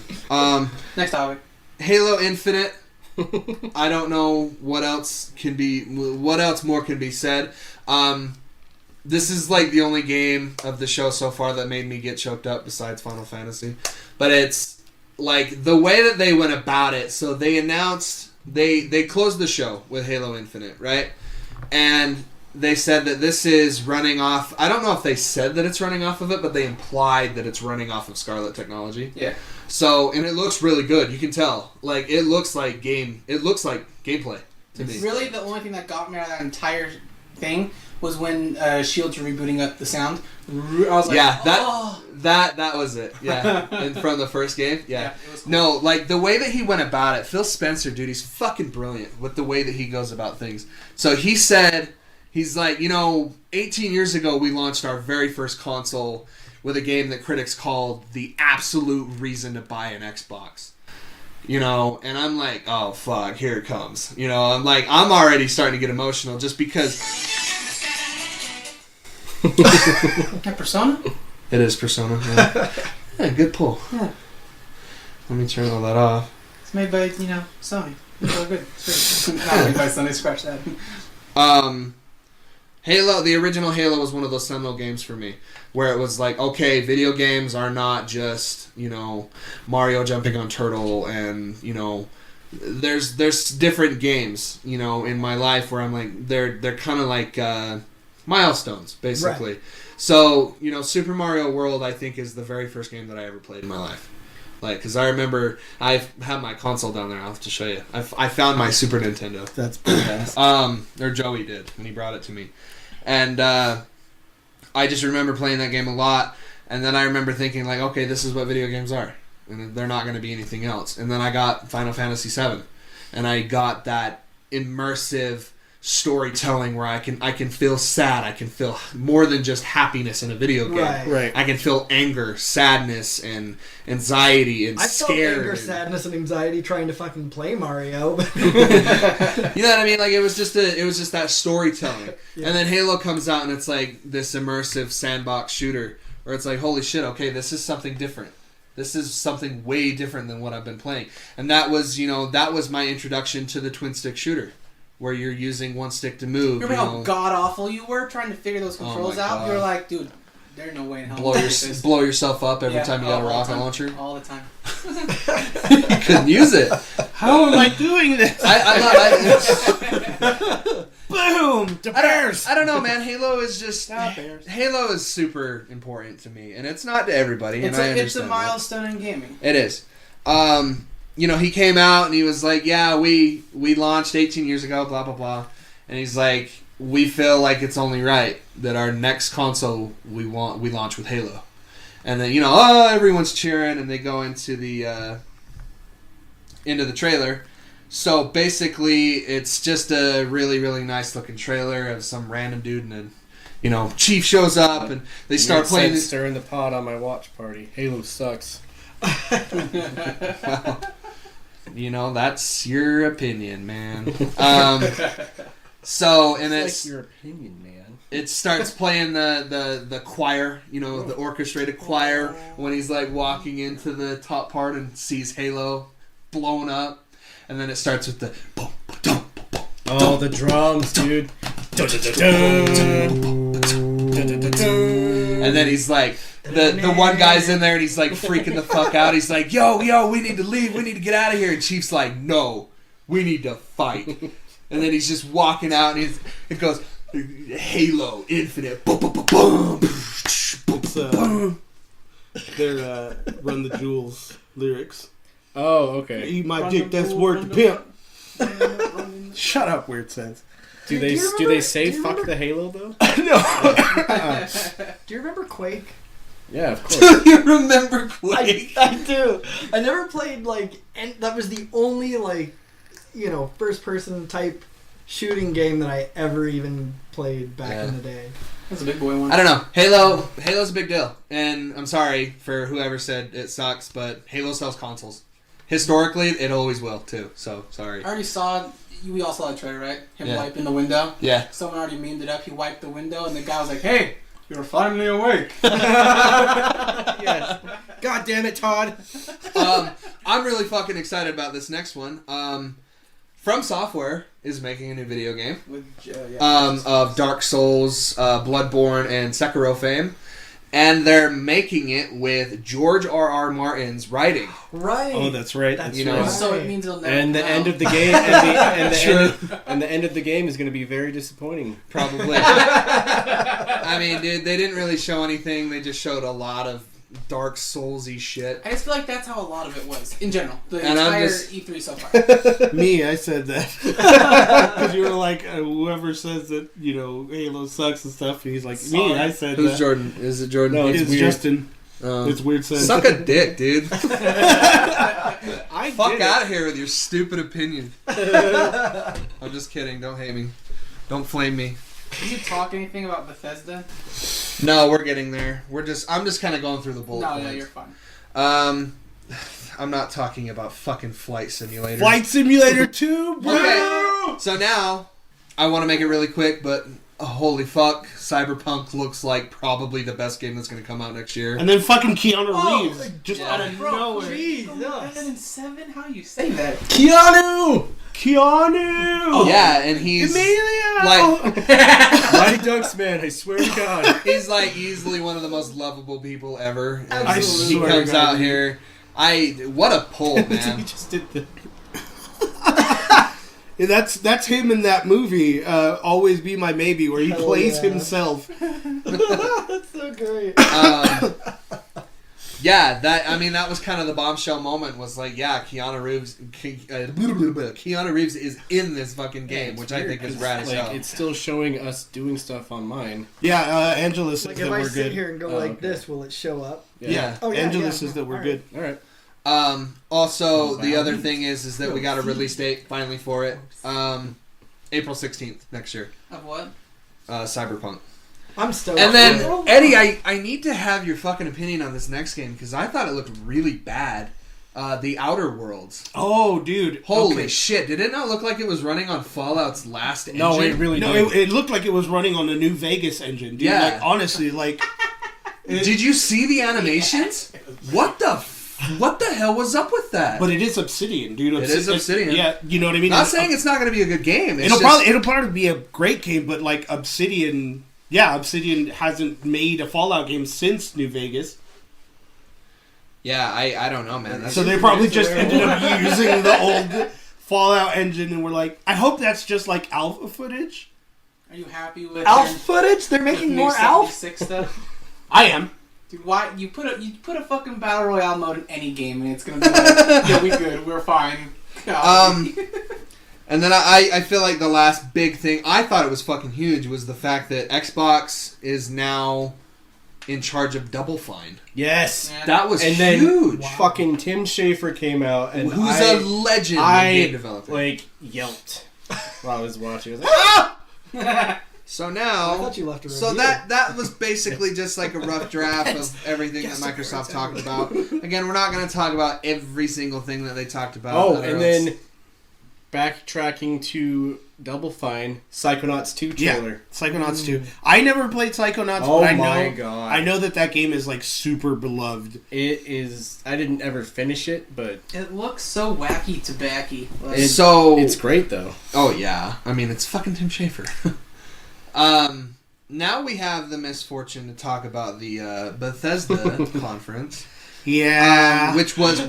Next topic. Halo Infinite. I don't know what else more can be said. This is like the only game of the show so far that made me get choked up besides Final Fantasy. But it's like the way that they went about it. So they announced they closed the show with Halo Infinite, right? and they said that this is running off. I don't know if they said that it's running off of it, but they implied that it's running off of Scarlet technology. Yeah. So, and it looks really good. You can tell. Like, it looks like gameplay to me. Really, the only thing that got me out of that entire thing was when Shields were rebooting up the sound. I was like, Yeah, oh. that was it. Yeah, from the first game. Yeah. It was cool. No, like the way that he went about it, Phil Spencer, dude, he's fucking brilliant with the way that he goes about things. So he said, he's like, 18 years ago we launched our very first console with a game that critics called the absolute reason to buy an Xbox. And I'm like, oh fuck, here it comes. I'm like, I'm already starting to get emotional just because. That Persona? It is Persona. Yeah, yeah, good pull. Yeah. Let me turn all that off. It's made by, Sony. It's all good. It's great. Not made by Sony, scratch that. Halo, the original Halo was one of those seminal games for me, where it was like, okay, video games are not just, Mario jumping on Turtle and, there's different games, in my life where I'm like, they're kind of like milestones, basically. Right. So, Super Mario World, I think, is the very first game that I ever played in my life. Like, because I remember, I've had my console down there. I'll have to show you. I found my Super Nintendo. That's badass. Or Joey did when he brought it to me, and I just remember playing that game a lot. And then I remember thinking, like, okay, this is what video games are, and they're not going to be anything else. And then I got Final Fantasy VII, and I got that immersive storytelling where I can feel sad. I can feel more than just happiness in a video game. Right. I can feel anger, sadness, and anxiety and I scared. felt anger, sadness, and anxiety trying to fucking play Mario. You know what I mean? Like it was just that storytelling. Yeah. And then Halo comes out and it's like this immersive sandbox shooter where it's like, holy shit, okay, this is something different. This is something way different than what I've been playing. And that was my introduction to the twin stick shooter, where you're using one stick to move. Remember how god awful you were trying to figure those controls out? You were like, dude, there's no way in hell. Blow yourself up every time you got a rocket launcher. All the time. You couldn't use it. How am I doing this? Boom! The bears! I don't know, man. Halo is just... Halo is super important to me, and it's not to everybody, and I understand It's a milestone in gaming. It is. He came out and he was like, yeah, we launched 18 years ago, blah, blah, blah. And he's like, we feel like it's only right that our next console we launch with Halo. And then, everyone's cheering and they go into the trailer. So basically, it's just a really, really nice looking trailer of some random dude and then, Chief shows up and they start playing. Stirring the pot on my watch party. Halo sucks. Well, that's your opinion, man. So, and it's like your opinion, man. It starts playing the choir, the orchestrated choir when he's like walking into the top part and sees Halo blown up, and then it starts with the the drums, dude. And then he's like, the one guy's in there and he's like freaking the fuck out. He's like, yo, we need to leave. We need to get out of here. And Chief's like, no, we need to fight. And then he's just walking out and it goes, Halo Infinite. Boom, boom, boom, boom. They're Run the Jewels lyrics. Oh, okay. Eat my dick, that's word to pimp. Shut up, Weird Sense. Do they say fuck the Halo though? No. Do you remember Quake? Yeah, of course. Do you remember Quake? I do. I never played and that was the only first person type shooting game that I ever even played back in the day. That's a big boy one. I don't know. Halo's a big deal. And I'm sorry for whoever said it sucks, but Halo sells consoles. Historically, it always will too. So, sorry. I already saw, we all saw the trailer, right? Him Yeah. wiping the window. Yeah. Someone already memed it up. He wiped the window and the guy was like, hey, you're finally awake. Yes. God damn it, Todd. I'm really fucking excited about this next one. From Software is making a new video game With, of Dark Souls, Bloodborne, and Sekiro fame. And they're making it with George R.R. Martin's writing. Right. Oh, that's right. That's You know, right. So it means it'll never And the come end out. of the game, and the end of the game is going to be very disappointing. Probably. I mean, dude, they didn't really show anything. They just showed a lot of Dark Soulsy shit. I just feel like that's how a lot of it was in general. The And I'm entire just- E3 so far. Me, I said that. Because you were like, whoever says that, Halo sucks and stuff, and he's like, me, I said Who's that. Jordan? Is it Jordan? No, It's it's weird. Justin. Um, It's weird saying. Suck a dick, dude. I Fuck did out of here with your stupid opinion. I'm just kidding. Don't hate me. Don't flame me. Did you talk anything about Bethesda? No, we're getting there. I'm just kind of going through the bullet No, points. no, you're fine. I'm not talking about fucking Flight Simulator. Flight Simulator 2, bro! Okay. So now, I want to make it really quick, but holy fuck, Cyberpunk looks like probably the best game that's going to come out next year. And then fucking Keanu Oh, Reeves, just yeah. out of nowhere. Better than 7? How do you say that? Keanu! Yeah, and he's Emilio! like, Mighty Ducks, man, I swear to God. he's like easily one of the most lovable people ever. And I he swear to comes God, out dude. here. What a pull, man. He just did the... Yeah, that's him in that movie, Always Be My Maybe, where he Hell plays yeah. himself. That's so great. Yeah, that was kind of the bombshell moment. Was like, yeah, Keanu Reeves is in this fucking game, which I think is rad as hell. Like, it's still showing us doing stuff on mine. Yeah, Angela says Like that if I we're sit good. here and go Oh, like okay. this, will it show up? Yeah. Oh, yeah, Angela yeah. says that we're All good. All right. Also, the wow. other thing is that we got a release date finally for it. April 16th next year. Of what? Cyberpunk. I'm stoked. And then, Eddie, I need to have your fucking opinion on this next game because I thought it looked really bad. The Outer Worlds. Oh, dude. Holy okay. shit. Did it not look like it was running on Fallout's last engine? No, it really No, didn't. it looked like it was running on the new Vegas engine, dude. Yeah. Like, honestly, like... Did you see the animations? What the hell was up with that? But it is Obsidian, dude. It is Obsidian. Yeah, you know what I mean? Not saying it's not going to be a good game. It's It'll probably be a great game, but like Obsidian... Yeah, Obsidian hasn't made a Fallout game since New Vegas. Yeah, I don't know, man. That's So they probably just ended up using the old Fallout engine and were like, I hope that's just like alpha footage. Are you happy with Alf your footage? They're making new more Alf? 76 stuff? I am. Dude, why you put a fucking battle royale mode in any game and it's gonna be like, yeah, we good, we're fine. God. And then I feel like the last big thing, I thought it was fucking huge, was the fact that Xbox is now in charge of Double Fine. Yes. Yeah. That was And then huge. fucking Tim Schafer came out, and Who's a legend in game development. like yelped while I was watching. I was like, So I now, thought you left a so review. that was basically just like a rough draft of everything that Microsoft talked about. Again, we're not going to talk about every single thing that they talked about. oh, or and else- then backtracking to Double Fine, Psychonauts 2 trailer. Yeah, Psychonauts 2. I never played Psychonauts, Oh but I my know God. I know that game is like super beloved. It is. I didn't ever finish it, but It looks so wacky tobacky. Like, it's great though. Oh yeah, I mean it's fucking Tim Schafer. Now we have the misfortune to talk about the Bethesda conference, Yeah. which was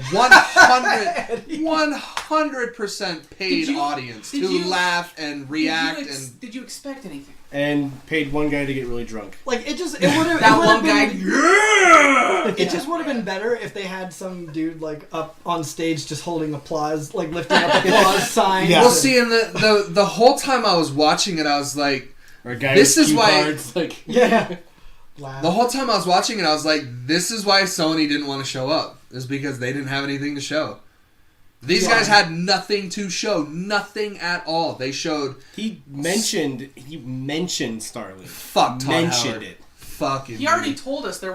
100% paid Did you- audience did to you- laugh and react did you expect anything? And paid one guy to get really drunk. Like it would have That one guy. It just would have been better if they had some dude like up on stage just holding applause, like lifting up applause signs. Yeah. Well, see, and the whole time I was watching it, I was like, Or a guy This with is cue why- cards, like Yeah. Laugh. the whole time I was watching it, I was like, this is why Sony didn't want to show up. Is because they didn't have anything to show. These Yeah. guys had nothing to show, nothing at all. They showed he mentioned Starlink. fuck Todd mentioned Howard. it. Fucking. He already told us he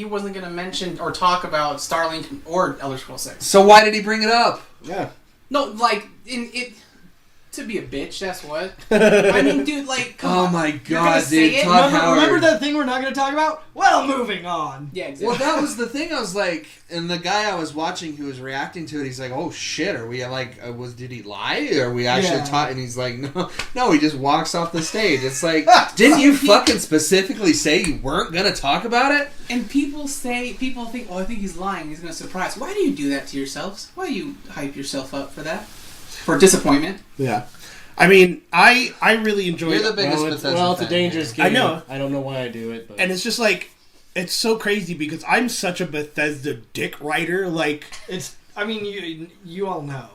wasn't going to mention or talk about Starlink or Elder Scrolls 6. So why did he bring it up? Yeah. No, like in it. To be a bitch, that's what. I mean, dude, like, come Oh on. my You're god, gonna say dude. it? Todd Howard. Remember that thing we're not going to talk about? Well, moving on. Yeah, exactly. Well, that was the thing. I was like, and the guy I was watching who was reacting to it, he's like, "Oh shit, are we like, did he lie? Are we actually Yeah. taught?" And he's like, "No, he just walks off the stage." It's like, didn't you fucking specifically say you weren't gonna talk about it? And people think, oh, I think he's lying. He's going to surprise. Why do you do that to yourselves? Why do you hype yourself up for that? For disappointment? Yeah. I mean, I really enjoy You're the it. biggest Well, it's Bethesda a fan dangerous here. game. I know. I don't know why I do it, but And it's just like, it's so crazy because I'm such a Bethesda dick writer. Like, I mean, you all know.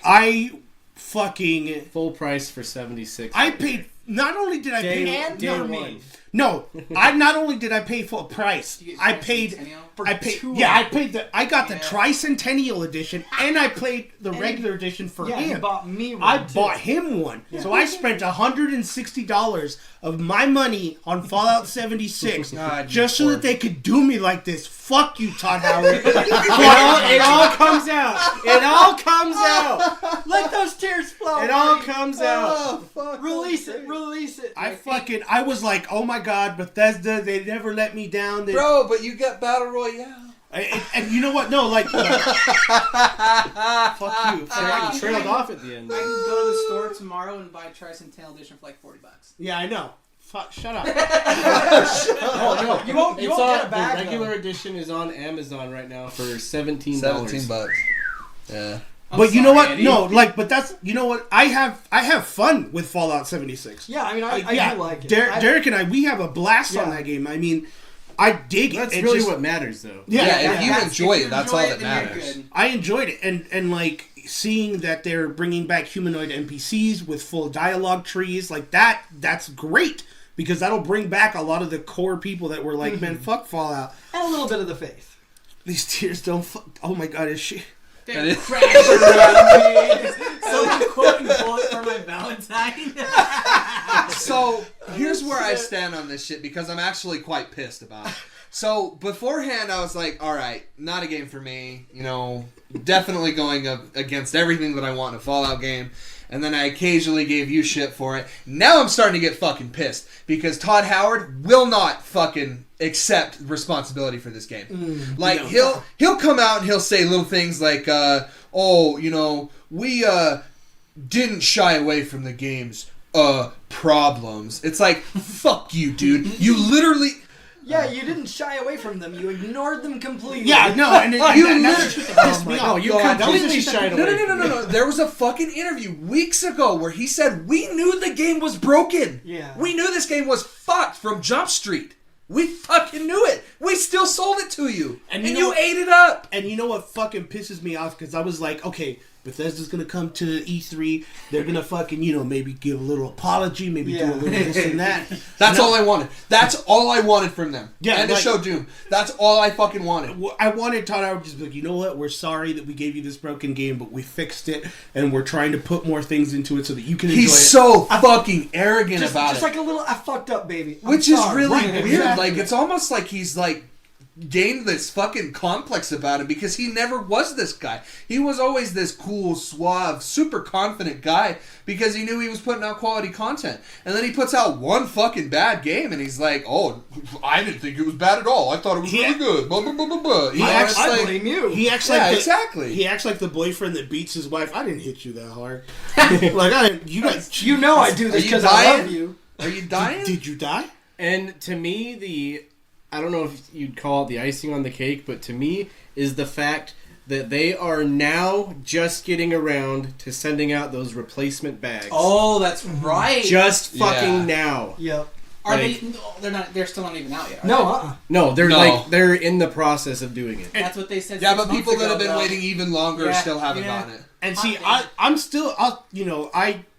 I fucking... full price for $76. I paid... Not only did I pay... Day no, one. No, I not only did I pay full price, You get I Tricentennial? paid. I paid the. I got the Tricentennial edition, and I paid the regular edition for Yeah, him. he bought me one, I too. bought him one, so I spent $160 of my money on Fallout 76 God, you just so poor- that they could do me like this. Fuck you, Todd Howard. It all comes out. It all comes out. Let those tears flow. It all buddy. comes out. Oh, fuck. Release it. Release it. I was like, oh my god, Bethesda, they never let me down. Bro, but you got Battle Royale. And you know what? No, like, fuck you. I trailed off at the end. I can go to the store tomorrow and buy Tricentennial Edition for like $40. Yeah, I know. Fuck, shut up. Oh no! You won't It's get on, it back, the regular though. edition is on Amazon right now for $17. $17. Yeah. But you know what? Eddie. No, like, but that's, you know what? I have fun with Fallout 76. Yeah, I mean, I do like it. Derek and I, we have a blast on Yeah. that game. I mean, I dig it. That's It really just- what matters, though. Yeah, if you That's- enjoy if you it, that's all enjoy that it, then you're matters. good. I enjoyed it, and like seeing that they're bringing back humanoid NPCs with full dialogue trees, like that's great because that'll bring back a lot of the core people that were like, man, fuck Fallout. And a little bit of the faith. These tears don't. Oh my god, is she? That is- Someone quoting Bullet for my Valentine. So here's where I stand on this shit because I'm actually quite pissed about it. So beforehand, I was like, all right, not a game for me. You know, definitely going up against everything that I want in a Fallout game. And then I occasionally gave you shit for it. Now I'm starting to get fucking pissed because Todd Howard will not fucking accept responsibility for this game. Like he'll come out and he'll say little things like, "Oh, you know, we didn't shy away from the game's problems." It's like, fuck you, dude. You literally. Yeah, you didn't shy away from them. You ignored them completely. Yeah, no, and You that's the shit that pissed me off. you God, completely shied away. No. There was a fucking interview weeks ago where he said we knew the game was broken. Yeah. We knew this game was fucked from Jump Street. We fucking knew it. We still sold it to you, and you know you what- ate it up. And you know what fucking pisses me off? Because I was like, okay, Bethesda's gonna come to E3. They're gonna fucking, you know, maybe give a little apology, maybe do a little this and that. That's No. all I wanted. That's all I wanted from them. Yeah, and to like- show Doom. That's all I fucking wanted. I wanted Todd Howard to just be like, you know what? We're sorry that we gave you this broken game, but we fixed it, and we're trying to put more things into it so that you can enjoy He's it. so fucking arrogant about just it. like a little, I fucked up, baby. I'm Which is sorry. really Right, weird. exactly. Like, it's almost like he's like gained this fucking complex about him because he never was this guy. He was always this cool, suave, super confident guy because he knew he was putting out quality content. And then he puts out one fucking bad game and he's like, "Oh, I didn't think it was bad at all. I thought it was Yeah. really good." Blah, blah, blah, blah, blah. You know, acts- it's I like- blame you. He acts Yeah, like the, exactly. He acts like the boyfriend that beats his wife. I didn't hit you that hard. Like I didn't. You guys. You know I do this Are you because I love dying? you. Are you dying? Did you die? And to me, I don't know if you'd call it the icing on the cake, but to me is the fact that they are now just getting around to sending out those replacement bags. Oh, that's right. Just fucking Yeah. now. Yep. Are like- they? No, they're not. They're still not even out yet. Are No, they? No, they're No. they're in the process of doing it. That's what they said. Yeah, 6 but people months that have ago, been though. waiting even longer Yeah, still haven't yeah. gotten it. And Hot see, take. I'm still,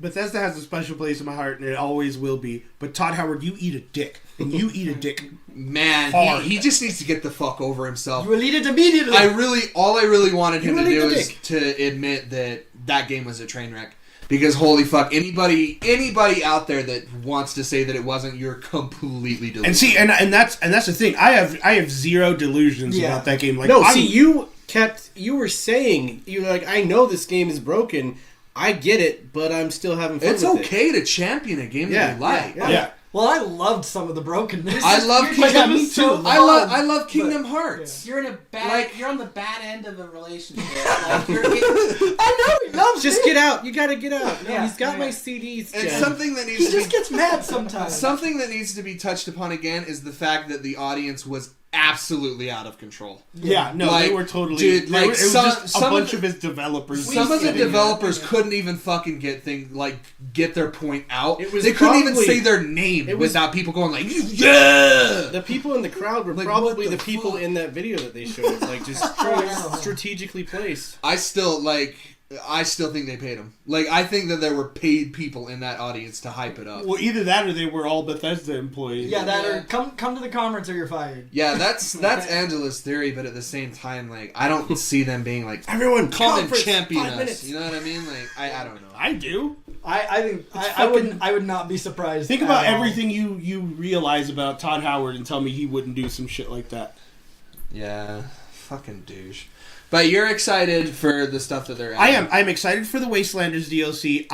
Bethesda has a special place in my heart, and it always will be. But Todd Howard, you eat a dick, and you eat a dick. Man, Hard. he just needs to get the fuck over himself. you will eat it immediately. All I really wanted him You to really do the is dick. to admit that game was a train wreck. Because holy fuck, anybody out there that wants to say that it wasn't, you're completely delusional. And see, and that's the thing. I have zero delusions Yeah. about that game. Like, No, I'm- see, you were saying, you were like, I know this game is broken. I get it, but I'm still having fun It's with okay to champion a game that you like. Yeah. Well, I loved some of the brokenness. I love You're Kingdom. just me so too. fun. I love Kingdom Hearts. You're in a bad. Like- you're on the bad end of the relationship. Like you're I know he loves Just it. get out. You gotta get out. No, Yeah, he's got yeah. my CDs, It's Jen. something that needs He to just be gets mad sometimes. something that needs to be touched upon again is the fact that the audience was absolutely out of control. Yeah, no, Like, they were totally. dude, they like, were, it was some- just a some bunch of of his developers. Some of the sitting there. developers couldn't even fucking get their point out. It was they couldn't even probably- say their name it was- without people going like, yeah. The people in the crowd were Like, probably what the the people fuck? in that video that they showed, like just strategically placed. I still think they paid them. Like, I think that there were paid people in that audience to hype it up. Well, either that or they were all Bethesda employees. Yeah, that or come to the conference or you're fired. Yeah, that's Angela's theory, but at the same time, like, I don't see them being like, Everyone, come and conference, champion 5 us. minutes. You know what I mean? Like, I don't know. I do. I think I fucking- would not be surprised. Think at about all. everything you realize about Todd Howard and tell me he wouldn't do some shit like that. Yeah, fucking douche. But you're excited for the stuff that they're I adding. am. I'm excited for the Wastelanders DLC.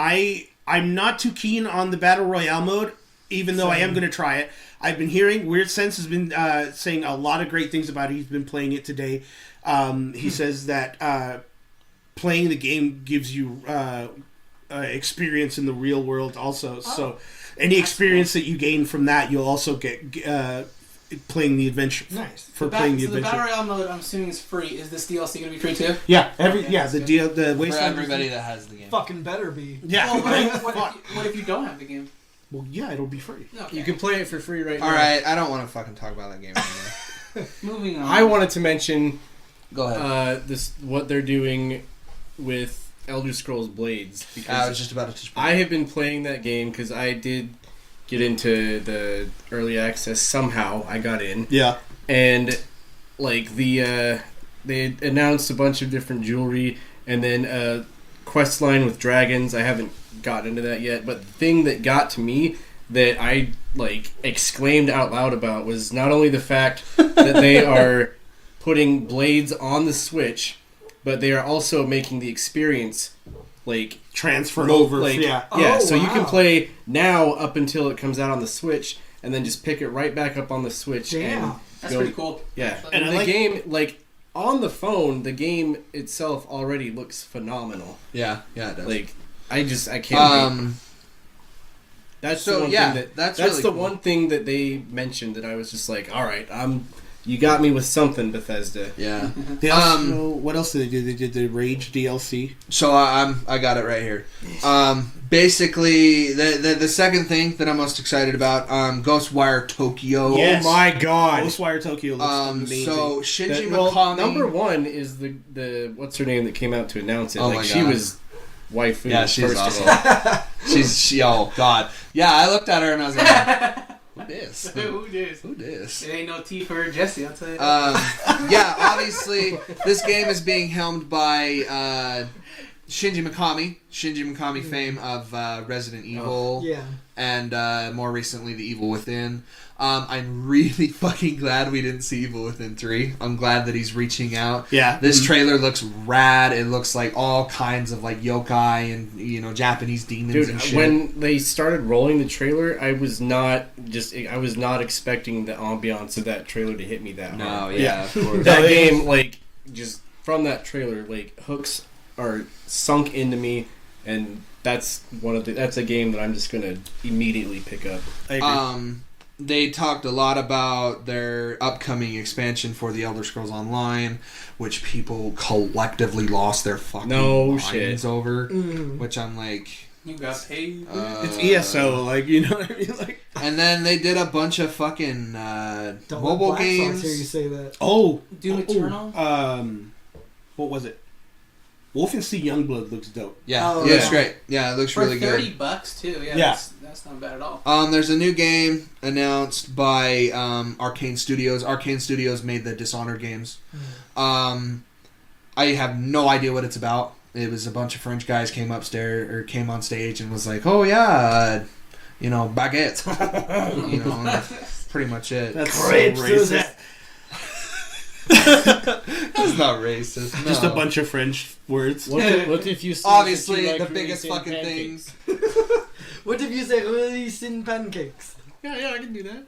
I'm not too keen on the Battle Royale mode, even though I am going to try it. I've been hearing Weird Sense has been saying a lot of great things about it. He's been playing it today. He says that playing the game gives you experience in the real world also. So any experience that you gain from that, you'll also get playing the adventure. Nice. For playing the So the adventure. Battle Royale mode, I'm assuming, is free. Is this DLC going to be free too? Yeah, that's the good. deal, the for Wastelanders. everybody that has the game. Fucking better be. Yeah. Well, right? what if you don't have the game? Well, yeah, it'll be free. Okay. You can play it for free right now. All right, I don't want to fucking talk about that game anymore. Moving on. I wanted to mention Go ahead. what they're doing with Elder Scrolls Blades I because was just about to touch. I have been playing that game because I did get into the early access somehow. I got in. Yeah. And like they announced a bunch of different jewelry and then a quest line with dragons. I haven't gotten into that yet, but the thing that got to me that I like exclaimed out loud about was not only the fact that they are putting Blades on the Switch, but they are also making the experience like Transfer over. like, Yeah. Oh, so you can wow. play now up until it comes out on the Switch and then just pick it right back up on the Switch. Damn. And That's go, pretty cool. Yeah, Actually. and I the like- game, like on the phone, the game itself already looks phenomenal. Yeah, it does. Like I can't. Wait. That's so, the one yeah, thing that that's that's really the cool. one thing that they mentioned that I was just like, all right, you got me with something, Bethesda. yeah. They also, what else did they do? They did the Rage DLC. So I got it right here. Basically, the second thing that I'm most excited about, Ghostwire Tokyo. Yes. Oh my god! Ghostwire Tokyo looks amazing. So Shinji Well, Mikami. number one is the what's her name that came out to announce it. Oh like my she God. was waifu. Yeah, she's first awesome. of all. Oh god. Yeah, I looked at her and I was like, who this? Who dis? Who this? It ain't no T for Jesse, I'll tell you. Yeah, obviously, this game is being helmed by Shinji Mikami, fame of Resident Evil, Yeah. and more recently, The Evil Within. I'm really fucking glad we didn't see Evil Within 3. I'm glad that he's reaching out. Yeah. This trailer looks rad. It looks like all kinds of like yokai and Japanese demons and Dude, shit. when they started rolling the trailer, I was not expecting the ambiance of that trailer to hit me that no, hard. yeah, of course. That game, like, just from that trailer, like, hooks are sunk into me, and that's a game that I'm just gonna immediately pick up. I agree. They talked a lot about their upcoming expansion for the Elder Scrolls Online, which people collectively lost their fucking No minds shit. over. Mm. Which I'm like, you got paid. It's ESO, like, you know what I mean? Like, and then they did a bunch of fucking Don't mobile let Black Sox hear you games. say that. Doom Eternal? What was it? Wolfenstein Youngblood looks dope. Yeah, Oh, it looks yeah. great. Yeah, it looks For really $30 good. too. Yeah, Yeah. That's not bad at all. There's a new game announced by Arcane Studios. Arcane Studios made the Dishonored games. I have no idea what it's about. It was a bunch of French guys came on stage and was like, "Oh yeah, baguette." That's pretty much it. That's Great, so racist. That's not racist. No. Just a bunch of French words. What if you said Obviously, that you like the biggest raisin fucking pancakes? things. What if you say raisin pancakes? Yeah, I can do that.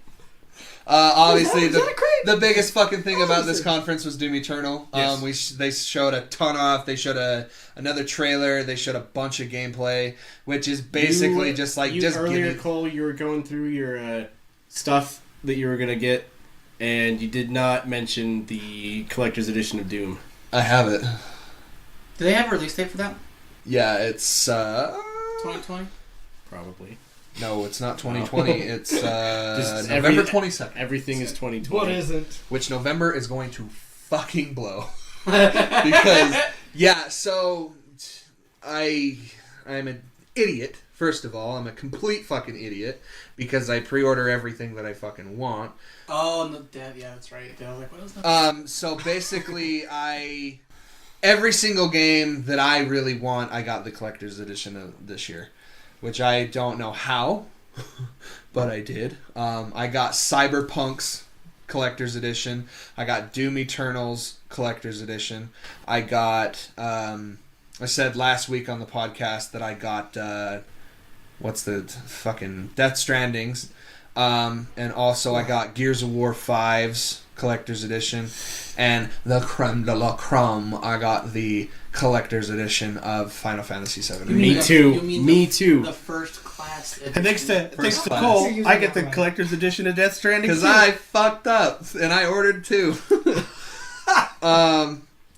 Obviously, Is that a crepe? the biggest fucking thing about this conference was Doom Eternal. Yes. They showed a ton off. They showed another trailer. They showed a bunch of gameplay, which is basically just like earlier, give me. Cole, you were going through your stuff that you were gonna get, and you did not mention the collector's edition of Doom. I have it. Do they have a release date for that? Yeah, it's 2020? Probably. no, it's not 2020. It's Just November 22nd. Everything is 2020. What isn't? Which November is going to fucking blow. Because yeah, so I'm an idiot. First of all, I'm a complete fucking idiot because I pre-order everything that I fucking want. Oh, no, yeah, that's right. I was like, what is that? So basically, every single game that I really want, I got the collector's edition of this year, which I don't know how, but I did. I got Cyberpunk's collector's edition. I got Doom Eternal's collector's edition. I got. I said last week on the podcast that I got. What's the fucking Death Stranding's, and also I got Gears of War 5's collector's edition, and the creme de la creme, I got the collector's edition of Final Fantasy VII. Me too. Me too. The first class edition. And thanks to class. Cole, I get the collector's edition of Death Stranding. Because too. I fucked up and I ordered two.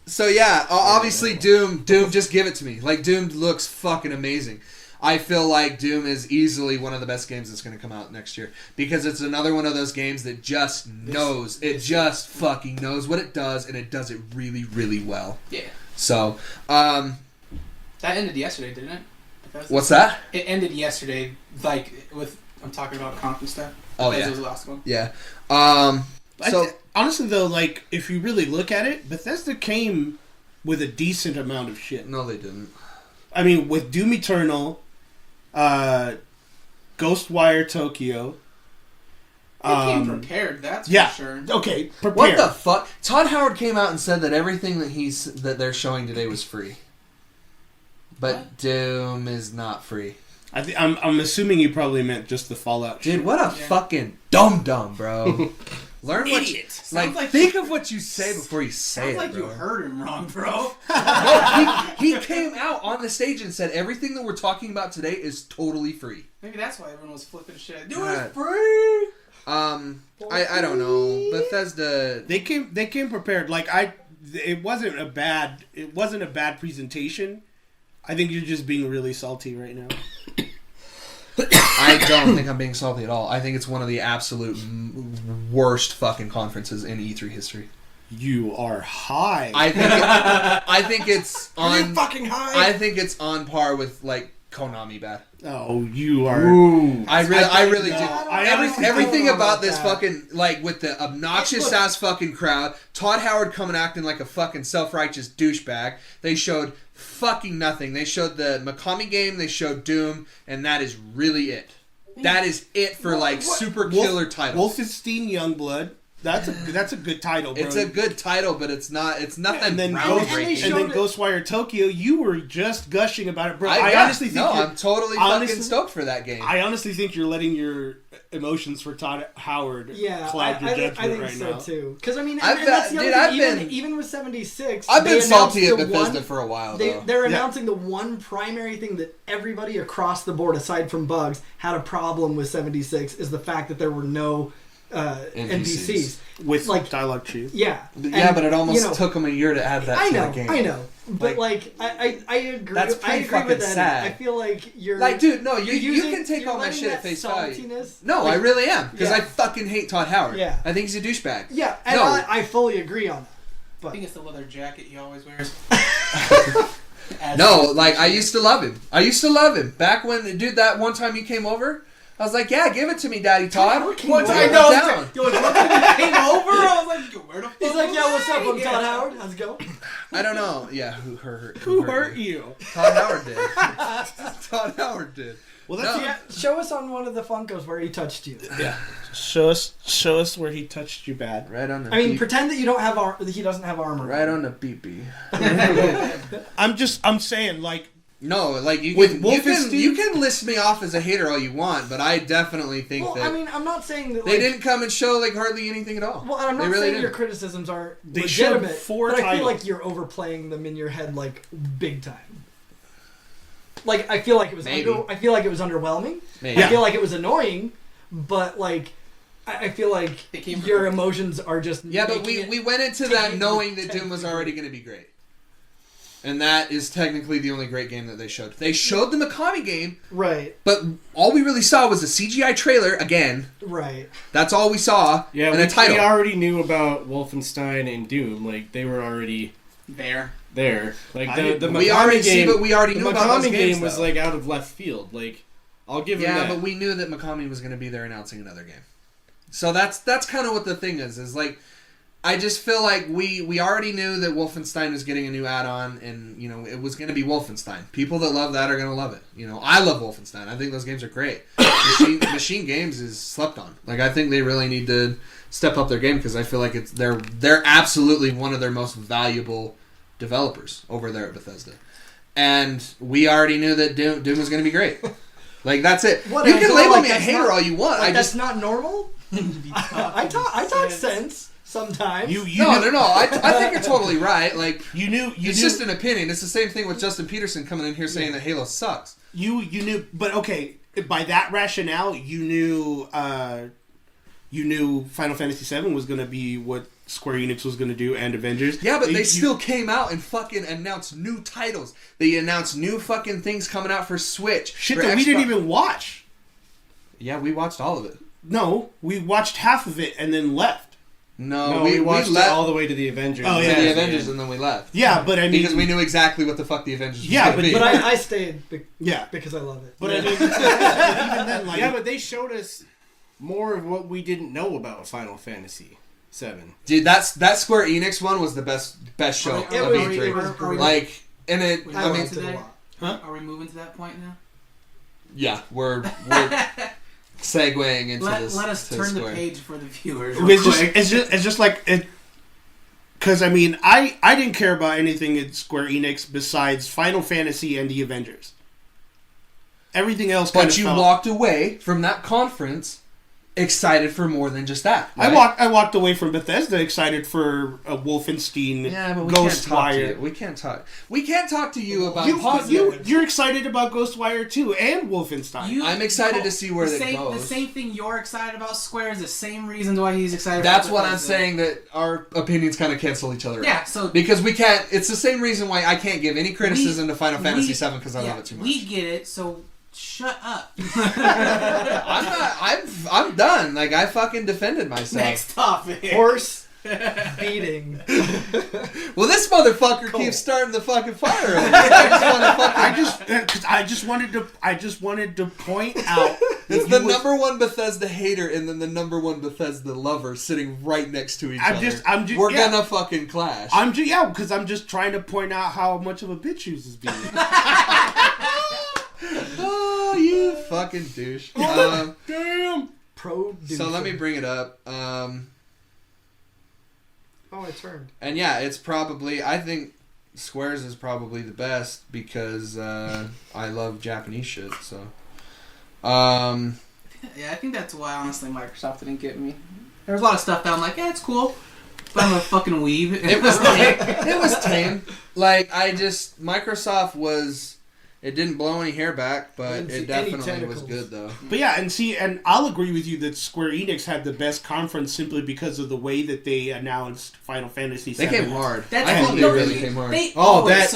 So yeah, obviously Doom, just give it to me. Like Doom looks fucking amazing. I feel like Doom is easily one of the best games that's going to come out next year because it's another one of those games that just knows. It just fucking knows what it does and it does it really, really well. Yeah. So, That ended yesterday, didn't it? what's that? It ended yesterday, like, with, I'm talking about comp and stuff. Oh, Bethesda yeah. was the last one. Yeah. Honestly though, like if you really look at it, Bethesda came with a decent amount of shit. No, they didn't. I mean, with Doom Eternal, Ghostwire Tokyo. They came prepared, that's Yeah. for sure. Okay, prepared. What the fuck? Todd Howard came out and said that everything that they're showing today was free. But What? Doom is not free. I'm assuming you probably meant just the Fallout. Dude, what a Yeah. fucking dumb, bro. Learn what you... Idiot. Sounds Like, like think of what you say before you say Sounds it, like bro. you heard him wrong, bro. No, he came out on the stage and said everything that we're talking about today is totally free. Maybe that's why everyone was flipping shit. Do God. it free! I don't know. Bethesda... They came prepared. Like it wasn't a bad presentation. I think you're just being really salty right now. I don't think I'm being salty at all. I think it's one of the absolute worst fucking conferences in E3 history. You are high. I think it's Are you on. fucking high? I think it's on par with like Konami bad. Oh, you are. Ooh. I really do. I honestly Everything don't know about about this that. fucking like with the obnoxious ass fucking crowd, Todd Howard coming acting like a fucking self-righteous douchebag. They showed fucking nothing. They showed the Mikami game, they showed Doom, and that is really it. That is it for like super killer titles. Wolfenstein Youngblood. That's a good title, bro. It's a good title, but it's nothing and then groundbreaking. and then Ghostwire Tokyo. You were just gushing about it, bro. I yeah, honestly think no, you're- I'm totally honestly- fucking stoked for that game. I honestly think you're letting your emotions for Todd Howard cloud your judgment I think right so now. too. Because I mean, I've and that's the been- other dude, thing. I've been- Even with 76, I've been they salty at announced the Bethesda one- for a while, though. They're announcing the one primary thing that everybody across the board, aside from bugs, had a problem with 76 is the fact that there were no NPCs. With Like- dialogue trees. Yeah, Yeah, And, but it almost you know, took them a year to add that I to know, the game. I know, but like I agree. That's I pretty agree fucking with that. sad. I feel like you're Like, dude, no, you using- can take you're all my letting shit at that face value. saltiness- No, like- I really am because Yeah. I fucking hate Todd Howard. Yeah. I think he's a douchebag. Yeah, and No. I fully agree on that. I think it's the leather jacket he always wears. No, like I used to love him. Back when, dude, that one time you came over, I was like, yeah, give it to me, Daddy Todd. Howard came One over. time I know. down. Yo, one time he came over, I was like, yo, where the fuck He's like, was yeah, what's up? I'm I? Todd Howard. How's it going? I don't know. Yeah, who Who hurt you? Todd Howard did. Todd Howard did. Well, that's Yeah, show us on one of the Funkos where he touched you. show us where he touched you bad. Right on the I mean, beep. pretend that you don't have he doesn't have armor. Right on the beepy. I'm saying, like, No, like With Wolfenstein? you can list me off as a hater all you want, but I definitely think Well, that I mean, I'm not saying that they didn't come and show like hardly anything at all. Well, I'm They not really saying didn't. your criticisms aren't They showed legitimate, 4 but I feel titles. like you're overplaying them in your head like big time. Like I feel like it was Maybe. I feel like it was underwhelming. Maybe. I feel like it was annoying, but like I feel like It came from your hurt. emotions are just Yeah, but making we it- went into taking that it knowing to that the Doom was 10th already degree. going to be great. And that is technically the only great game that they showed. They showed the Mikami game, right, but all we really saw was a CGI trailer again. right. That's all we saw. Yeah, and a title. we already knew about Wolfenstein and Doom. Like, they were already There. there. Like, I the didn't- we Mikami already see, game, but we already the knew about those Mikami games, game was, though. like, out of left field. Like, I'll give them Yeah, that. but we knew that Mikami was going to be there announcing another game. So that's kind of what the thing is like, I just feel like we already knew that Wolfenstein was getting a new add-on, and, you know, it was going to be Wolfenstein. People that love that are going to love it. You know, I love Wolfenstein. I think those games are great. Machine Games is slept on. Like, I think they really need to step up their game, because I feel like they're absolutely one of their most valuable developers over there at Bethesda. And we already knew that Doom was going to be great. Like, that's it. What, you I can don't label like me a that's hater not- all you want. Like, I that's just not normal. I talk sense sometimes. you no. knew, I think you're totally right. Like, you knew it's just an opinion. It's the same thing with Justin Peterson coming in here saying that Halo sucks. you knew, but okay, by that rationale, you knew Final Fantasy VII was going to be what Square Enix was going to do, and Avengers. Yeah, but they You- still came out and fucking announced new titles. They announced new fucking things coming out for Switch. shit for that we didn't Xbox. even watch. Yeah, we watched all of it. No, we watched half of it and then left. No, we watched it left all the way to the Avengers. Oh, to yeah. the Avengers and then we left. Yeah, but I mean, Because we knew exactly what the fuck the Avengers was Yeah, gonna but- be. But I stayed yeah, because I love it. but I mean, even then, like, Yeah, but they showed us more of what we didn't know about Final Fantasy VII. Dude, that Square Enix one was the best show Are of we- It was- E3. it was great. Like, and it, We I I moved mean, liked to it a that? lot. Huh? Are we moving to that point now? yeah, we're segueing into this. Let us to turn the Square. page for the viewers. it's just like it. Because I mean, I didn't care about anything at Square Enix besides Final Fantasy and the Avengers. Everything else, kind But of you felt, walked away from that conference excited for more than just that. I right? I walked away from Bethesda excited for a Wolfenstein Yeah, but we can't talk to Ghostwire. you. We can't talk to you about positive. You're excited about Ghostwire too and Wolfenstein. I'm excited to see where the that same, goes. The same thing you're excited about Square is the same reason why he's excited That's about what I'm Bethesda. saying, that our opinions kind of cancel each other Yeah, out. so Because we can't. It's the same reason why I can't give any criticism to Final Fantasy VII because I love it too much. We get it, so shut up. I'm not. I'm done. Like, I fucking defended myself. Next topic. Horse beating. Well, this motherfucker Cool. keeps starting the fucking fire. I just want to fucking. Cause I just wanted to point out It's that the you was- number one Bethesda hater and then the number one Bethesda lover sitting right next to each I'm other. just- We're yeah. gonna fucking clash. because I'm just trying to point out how much of a bitch you is being. Oh, you fucking douche. Damn. Pro. So let me bring it up. Oh, I turned. And yeah, it's probably, I think Squares is probably the best because I love Japanese shit. So, Yeah, I think that's why, honestly, Microsoft didn't get me. There was a lot of stuff that I'm like, yeah, it's cool, but I'm a fucking weeb. it was tame. It was tame. Like, Microsoft was. It didn't blow any hair back, but Didn't see it any definitely was tentacles. good though. But yeah, and I'll agree with you that Square Enix had the best conference simply because of the way that they announced Final Fantasy VII. They came hard. That's I what- think no, they really they- came hard. they Oh, always-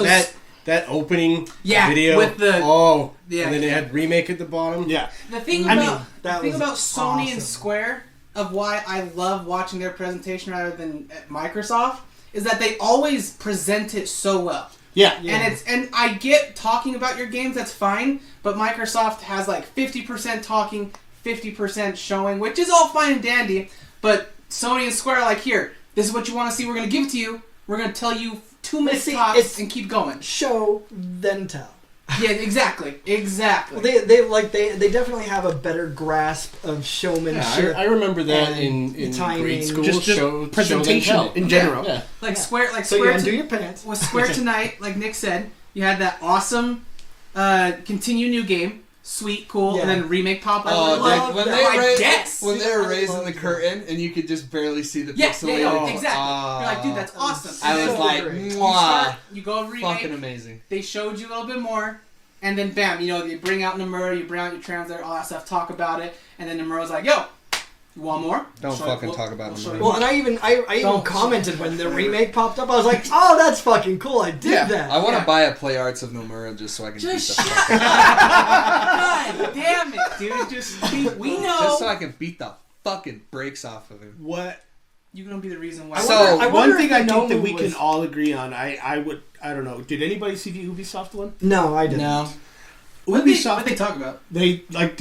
that opening Yeah, video with the- oh yeah, and then yeah. it had remake at the bottom. Yeah. The thing I about mean, that the thing was about Sony awesome. and Square of why I love watching their presentation rather than at Microsoft is that they always present it so well. Yeah. Yeah. And I get talking about your games, that's fine, but Microsoft has like 50% talking, 50% showing, which is all fine and dandy, but Sony and Square are like, here, this is what you want to see, we're going to give it to you, we're going to tell you 2 minutes See, tops it's- and keep going. Show, then tell. Yeah, exactly. They definitely have a better grasp of showmanship. I remember that and in timing. grade school. Just presentation in general. Yeah. Like Square, So you undo your pants. with Square tonight, like Nick said, you had that awesome continue new game, sweet, cool, and then remake pop. I love when that. when they were raising the curtain and you could just barely see the pixelated. Exactly. You're like, dude, that's awesome. I And was then like, great. mwah, you go remake. fucking amazing. They showed you a little bit more, and then bam, you bring out Nomura, you bring out your translator, all that stuff, talk about it, and then Nomura's like, yo, you want more? Don't fucking talk about show Nomura. you Well, more. and I even Don't- commented when the remake popped up. I was like, "Oh, that's fucking cool! I did that." I want to Yeah. buy a Play Arts of Nomura just so I can Just beat the shut God damn it, dude. We know. just so I can beat the fucking brakes off of him. What? You're gonna be the reason why. So- I One wonder thing if I the think that Nomu we was- can all agree on, I don't know. Did anybody see the Ubisoft one? No, I didn't. no. What Ubisoft, they talk about? they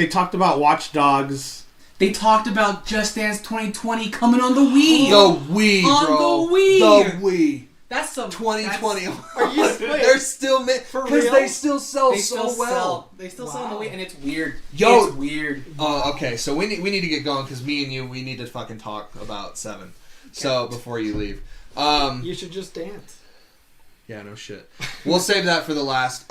talked about Watch Dogs. They talked about Just Dance 2020 coming on the Wii. The Wii, On bro. the Wii. The Wii. That's some 2020. Are you They're still For because real? they still sell They so still well. sell. They still sell on the Wow. Wii, and it's weird. Yo. It's weird. Oh, okay. So we need to get going because me and you we need to fucking talk about 7. So before you leave, You should just dance. yeah, no shit. We'll save that for the last.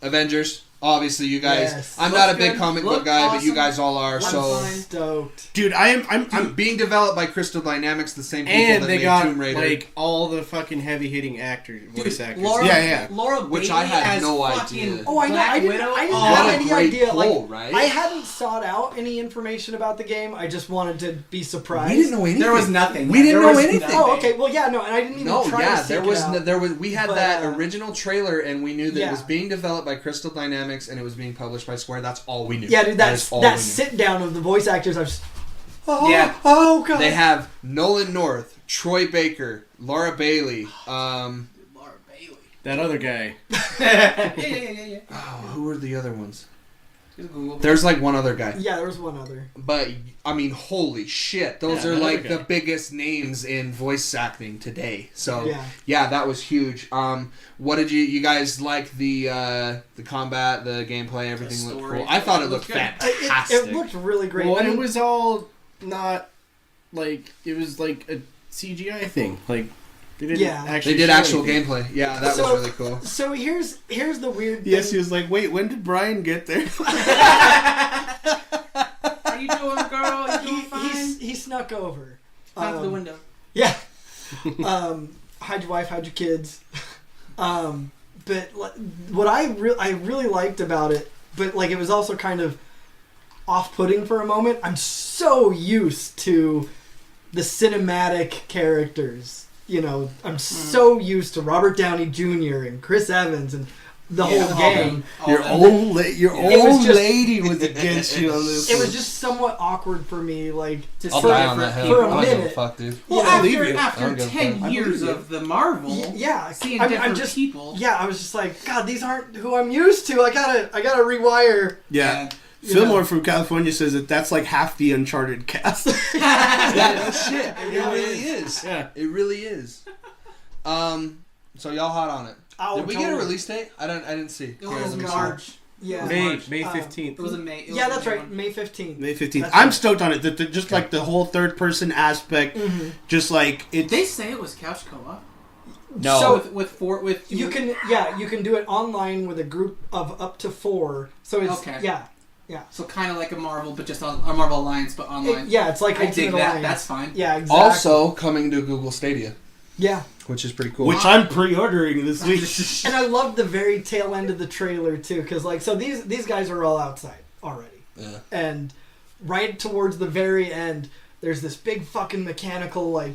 Avengers. Obviously, you guys. Yes. I'm Looks not a big good. comic book Looked guy, but you awesome. guys all are. Looks So fine. Stoked. Dude, I'm being developed by Crystal Dynamics, the same people And that they made got Tomb Raider. like all the fucking heavy hitting voice actors. Laura, Yeah. Laura Which Bailey I had as no fucking idea. Oh, I know. Black I didn't Widow. have What a any great idea. pull, Like, right? I hadn't sought out any information about the game. I just wanted to be surprised. we didn't know anything. There was nothing. We didn't There know was anything. nothing. Oh, okay. Well, yeah, no, and I didn't even No, try yeah, to seek there was it out. we had But, that original trailer and we knew that it yeah. was being developed by Crystal Dynamics and it was being published by Square. That's all we knew. Yeah, dude, That is all we that knew. sit down of the voice actors. I was. Oh, Yeah. Oh god. They have Nolan North, Troy Baker, Laura Bailey. Laura Bailey. That other guy. yeah. Oh, who were the other ones? Just Google. There's like one other guy. Yeah, there was one other. But I mean, holy shit! Those Yeah, are another like guy. the biggest names in voice acting today. So Yeah. yeah, that was huge. What did you guys like the combat, the gameplay, everything The looked story. cool? I thought it It looked looked good. fantastic. It looked really great. Well, I and mean, it was all not like it was like a CGI thing. Like they didn't Yeah. actually. They did show actual anything. gameplay. Yeah, that So- was really cool. so here's the weird thing. Yes, he was like, wait, when did Brian get there? How you doing, girl? You doing fine? He snuck over. Out of the window. Yeah. Hide your wife, hide your kids. But what I really liked about it, but like it was also kind of off-putting for a moment. I'm so used to the cinematic characters. You know, I'm so used to Robert Downey Jr. and Chris Evans and the whole gang. Your old lady was against you on this. It was just somewhat awkward for me, like To I'll see die on different that for hill. a I don't give a minute. fuck, dude. Well, Yeah, I believe you. I after don't give a 10 fuck. years of the Marvel, yeah, seeing I'm different just people. yeah. I was just like, God, these aren't who I'm used to. I gotta rewire. Yeah. You Fillmore know. from California says that that's like half the Uncharted cast. Yeah, no shit. It Yeah, really it is. Yeah. It really is. So y'all hot on it? Oh, Did we get a totally. release date? I didn't see. It Here, was let me see. March. Yeah, May March. 15th. It was in May. It was yeah, in that's May right. one. May 15th. May 15th. That's I'm right. stoked on it. Just like the whole third person aspect, just like Did it's they say it was couch co-op? No. So with you can do it online with a group of up to 4. So it's Okay. yeah. So kind of like a Marvel, but just a Marvel Alliance, but online. Yeah, it's like I Ultimate dig that. Alliance. That's fine. Yeah, exactly. Also coming to Google Stadia, yeah. which is pretty cool. which I'm pre-ordering this week. And I loved the very tail end of the trailer too, because like so these guys are all outside already, Yeah. and right towards the very end, there's this big fucking mechanical like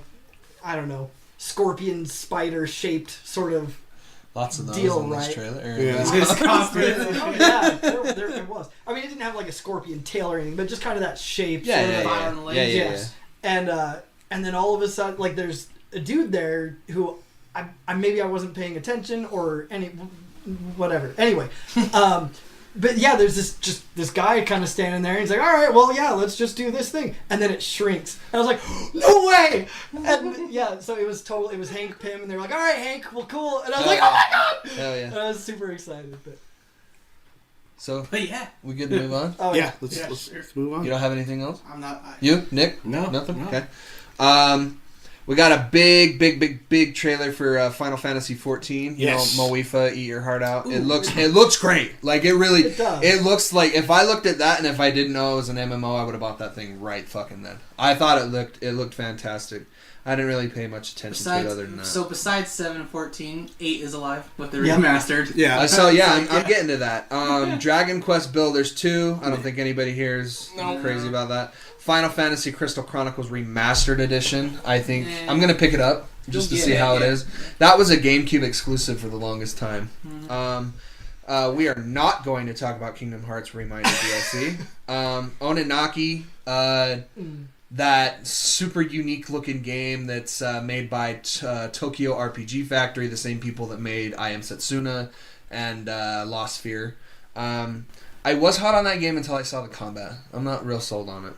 I don't know scorpion spider shaped sort of Lots of those Deal, in this right? trailer. or Yeah. in this- This conference. Oh, yeah, there it was. I mean, it didn't have like a scorpion tail or anything, but just kind of that shape. Yeah, sort yeah, of. Fire on the yeah. legs. Yeah, yeah, Yes. And then all of a sudden, like, there's a dude there who I maybe I wasn't paying attention or whatever. Anyway, but yeah, there's this guy kind of standing there, and he's like, "All right, well, yeah, let's just do this thing," and then it shrinks, and I was like, "No way!" And yeah, so it was Hank Pym, and they were like, "All right, Hank, well, cool," and I was like, "Oh my god!" Hell yeah. And I was super excited, but So But yeah, we good to move on? Oh, Yeah, let's sure. let's move on. You don't have anything else? I'm not. You, Nick? No, Nothing? no. Okay. We got a big trailer for Final Fantasy 14. You Yes. know, Moefa, Eat Your Heart Out. It Ooh. looks great. Like, it really... It does. It looks like... If I looked at that and if I didn't know it was an MMO, I would have bought that thing right fucking then. I thought it looked fantastic. I didn't really pay much attention to it other than that. So besides 7 and 14, 8 is alive with the Yeah. remastered. Yeah. I'm getting to that. Dragon Quest Builders 2. I don't think anybody here is crazy about that. Final Fantasy Crystal Chronicles Remastered Edition. I think I'm gonna pick it up just to You'll see get how it, it yeah. is. That was a GameCube exclusive for the longest time. Mm-hmm. We are not going to talk about Kingdom Hearts Reminder DLC. Oninaki, that super unique looking game that's made by Tokyo RPG Factory, the same people that made I Am Setsuna and Lost Sphere. I was hot on that game until I saw the combat. I'm not real sold on it.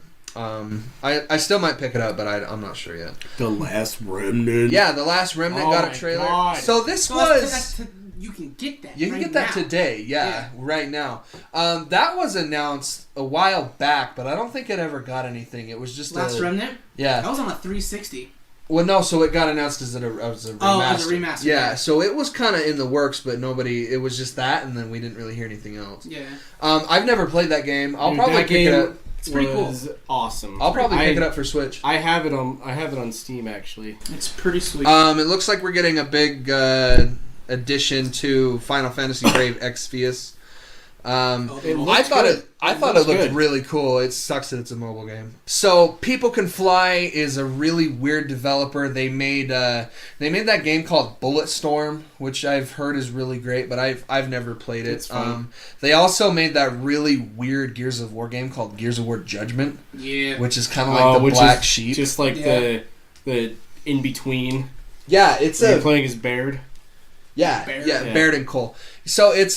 I still might pick it up, but I'm not sure yet. The Last Remnant. Yeah, The Last Remnant Oh got a my trailer. God. So this So was... you can get that. You can right get that now. today, right now. That was announced a while back, but I don't think it ever got anything. It was just Last Remnant. That Yeah. was on a 360. Well, no, so it got announced as a remaster. Oh, as a remaster, Yeah, yeah. so it was kind of in the works, but it was just that, and then we didn't really hear anything else. Yeah. I've never played that game. I'll Dude, probably that pick it up. It's pretty cool. was awesome. I'll probably pick I- it up for Switch. I have it on Steam actually. It's pretty sweet. It looks like we're getting a big addition to Final Fantasy Brave Exvius. It I thought good. it looked good. really cool. It sucks that it's a mobile game. So People Can Fly is a really weird developer. They made that game called Bulletstorm, which I've heard is really great, but I've never played it. It's fun. They also made that really weird Gears of War game called Gears of War Judgment, yeah. which is kind of like the which Black is Sheep. just like Yeah. the in between. Yeah, it's You're playing as Baird. Baird. Yeah, Yeah. Baird and Cole. So it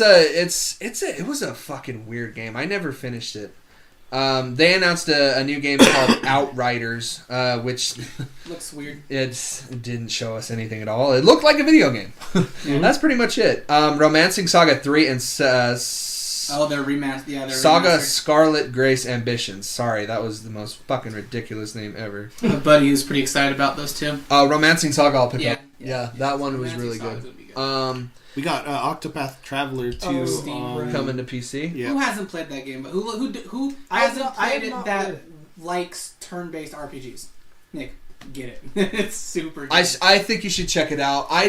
was a fucking weird game. I never finished it. They announced a new game called Outriders, which Looks weird. it didn't show us anything at all. It looked like a video game. That's pretty much it. Romancing Saga 3 and Oh, they're remastered. Yeah, they're Saga remastered. Scarlet Grace Ambitions. Sorry, that was the most fucking ridiculous name ever. My buddy was pretty excited about those two. Romancing Saga I'll pick Yeah. up. Yeah, that one was Romancing really Sagas good. would be good. We got Octopath Traveler 2 Oh, Steam, on... right. Coming to PC. Yeah. Who hasn't played that game? But who I have hasn't not- I have played it not that played it. likes turn-based RPGs? Nick, get it. It's super good. I think you should check it out. I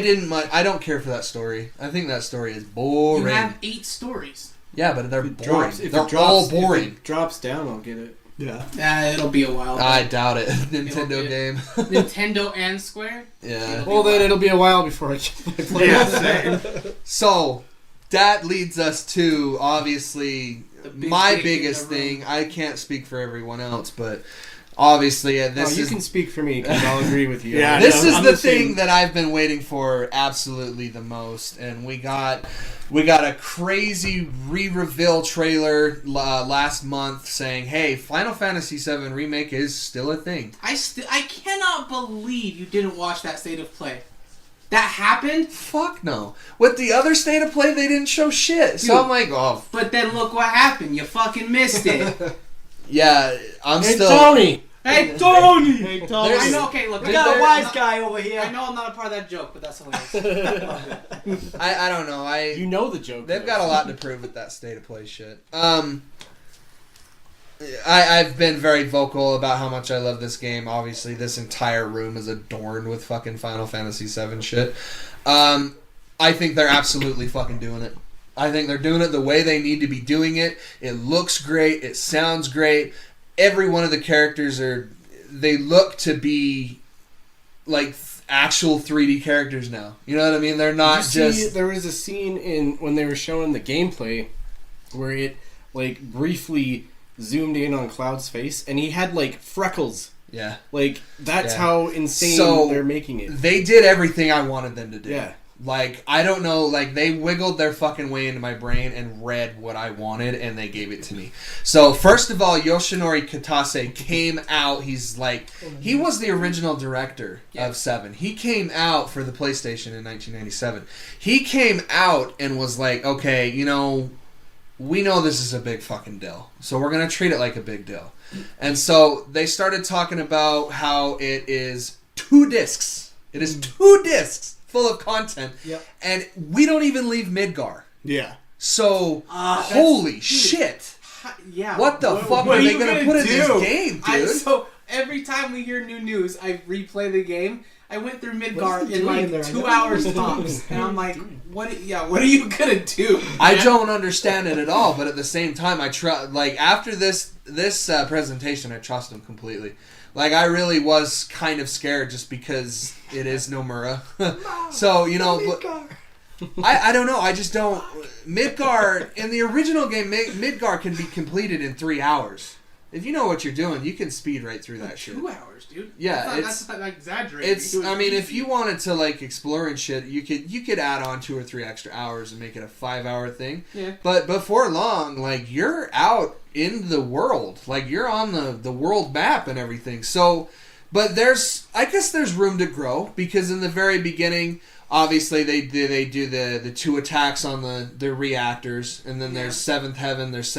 don't care for that story. I think that story is boring. You have 8 stories. Yeah, but they're If it boring. drops, if They're it drops, all if boring. it drops down, I'll get it. Yeah. It'll be a while. I doubt it. Nintendo be- game. Nintendo and Square? Yeah. Well, then it'll be a while before I play it. So that leads us to obviously The big my dick in biggest the room. thing. I can't speak for everyone else, but obviously this You is can speak for me because I'll agree with you. Yeah, I this know. is I'm the the same. thing that I've been waiting for absolutely the most, and we got a crazy re-reveal trailer last month saying, "Hey, Final Fantasy VII Remake is still a thing." I cannot believe you didn't watch that State of Play. That happened, Fuck no. With the other State of Play, they didn't show shit. So Dude. I'm like, oh, but then look what happened. You fucking missed it. yeah, I'm Hey, still. Tony! Hey, Tony! Hey, There's- I know, okay, look. We got a I'm wise not- guy over here. I know I'm not a part of that joke, but that's hilarious. I don't know. You know the joke. They've though. got a lot to prove with that State of Play shit. I've been very vocal about how much I love this game. Obviously, this entire room is adorned with fucking Final Fantasy VII shit. I think they're absolutely fucking doing it. I think they're doing it the way they need to be doing it. It looks great. It sounds great. Every one of the characters they look to be like actual 3D characters now. You know what I mean? They're not Did you see, just... there was a scene when they were showing the gameplay where it like briefly zoomed in on Cloud's face and he had like freckles. Yeah. Like that's Yeah. how insane So, they're making it. They did everything I wanted them to do. Yeah. Like, I don't know, like, they wiggled their fucking way into my brain and read what I wanted, and they gave it to me. So, first of all, Yoshinori Kitase came out, he was the original director of 7. He came out for the PlayStation in 1997. He came out and was like, okay, we know this is a big fucking deal, so we're gonna treat it like a big deal. And so they started talking about how it is 2 discs. It is 2 discs full of content, and we don't even leave Midgar. Yeah. So holy shit! Yeah. What the fuck are they gonna put in this game, dude? So every time we hear new news, I replay the game. I went through Midgar in like 2 hours tops, and I'm like, what are you gonna do? I don't understand it at all, but at the same time, I trust. Like after this presentation, I trust him completely. Like I really was kind of scared just because it is Nomura. So I don't know. I just don't. Midgar in the original game, Midgar can be completed in 3 hours. If you know what you're doing, you can speed right through that shit. 2 hours, dude. Yeah, that's not exaggerating. I mean, if you wanted to like explore and shit, you could add on 2 or 3 extra hours and make it a 5-hour thing. Yeah. But before long, like you're out in the world, like you're on the world map and everything. So, but I guess there's room to grow because in the very beginning, obviously they do the 2 attacks on the reactors, and then there's Seventh Heaven, there's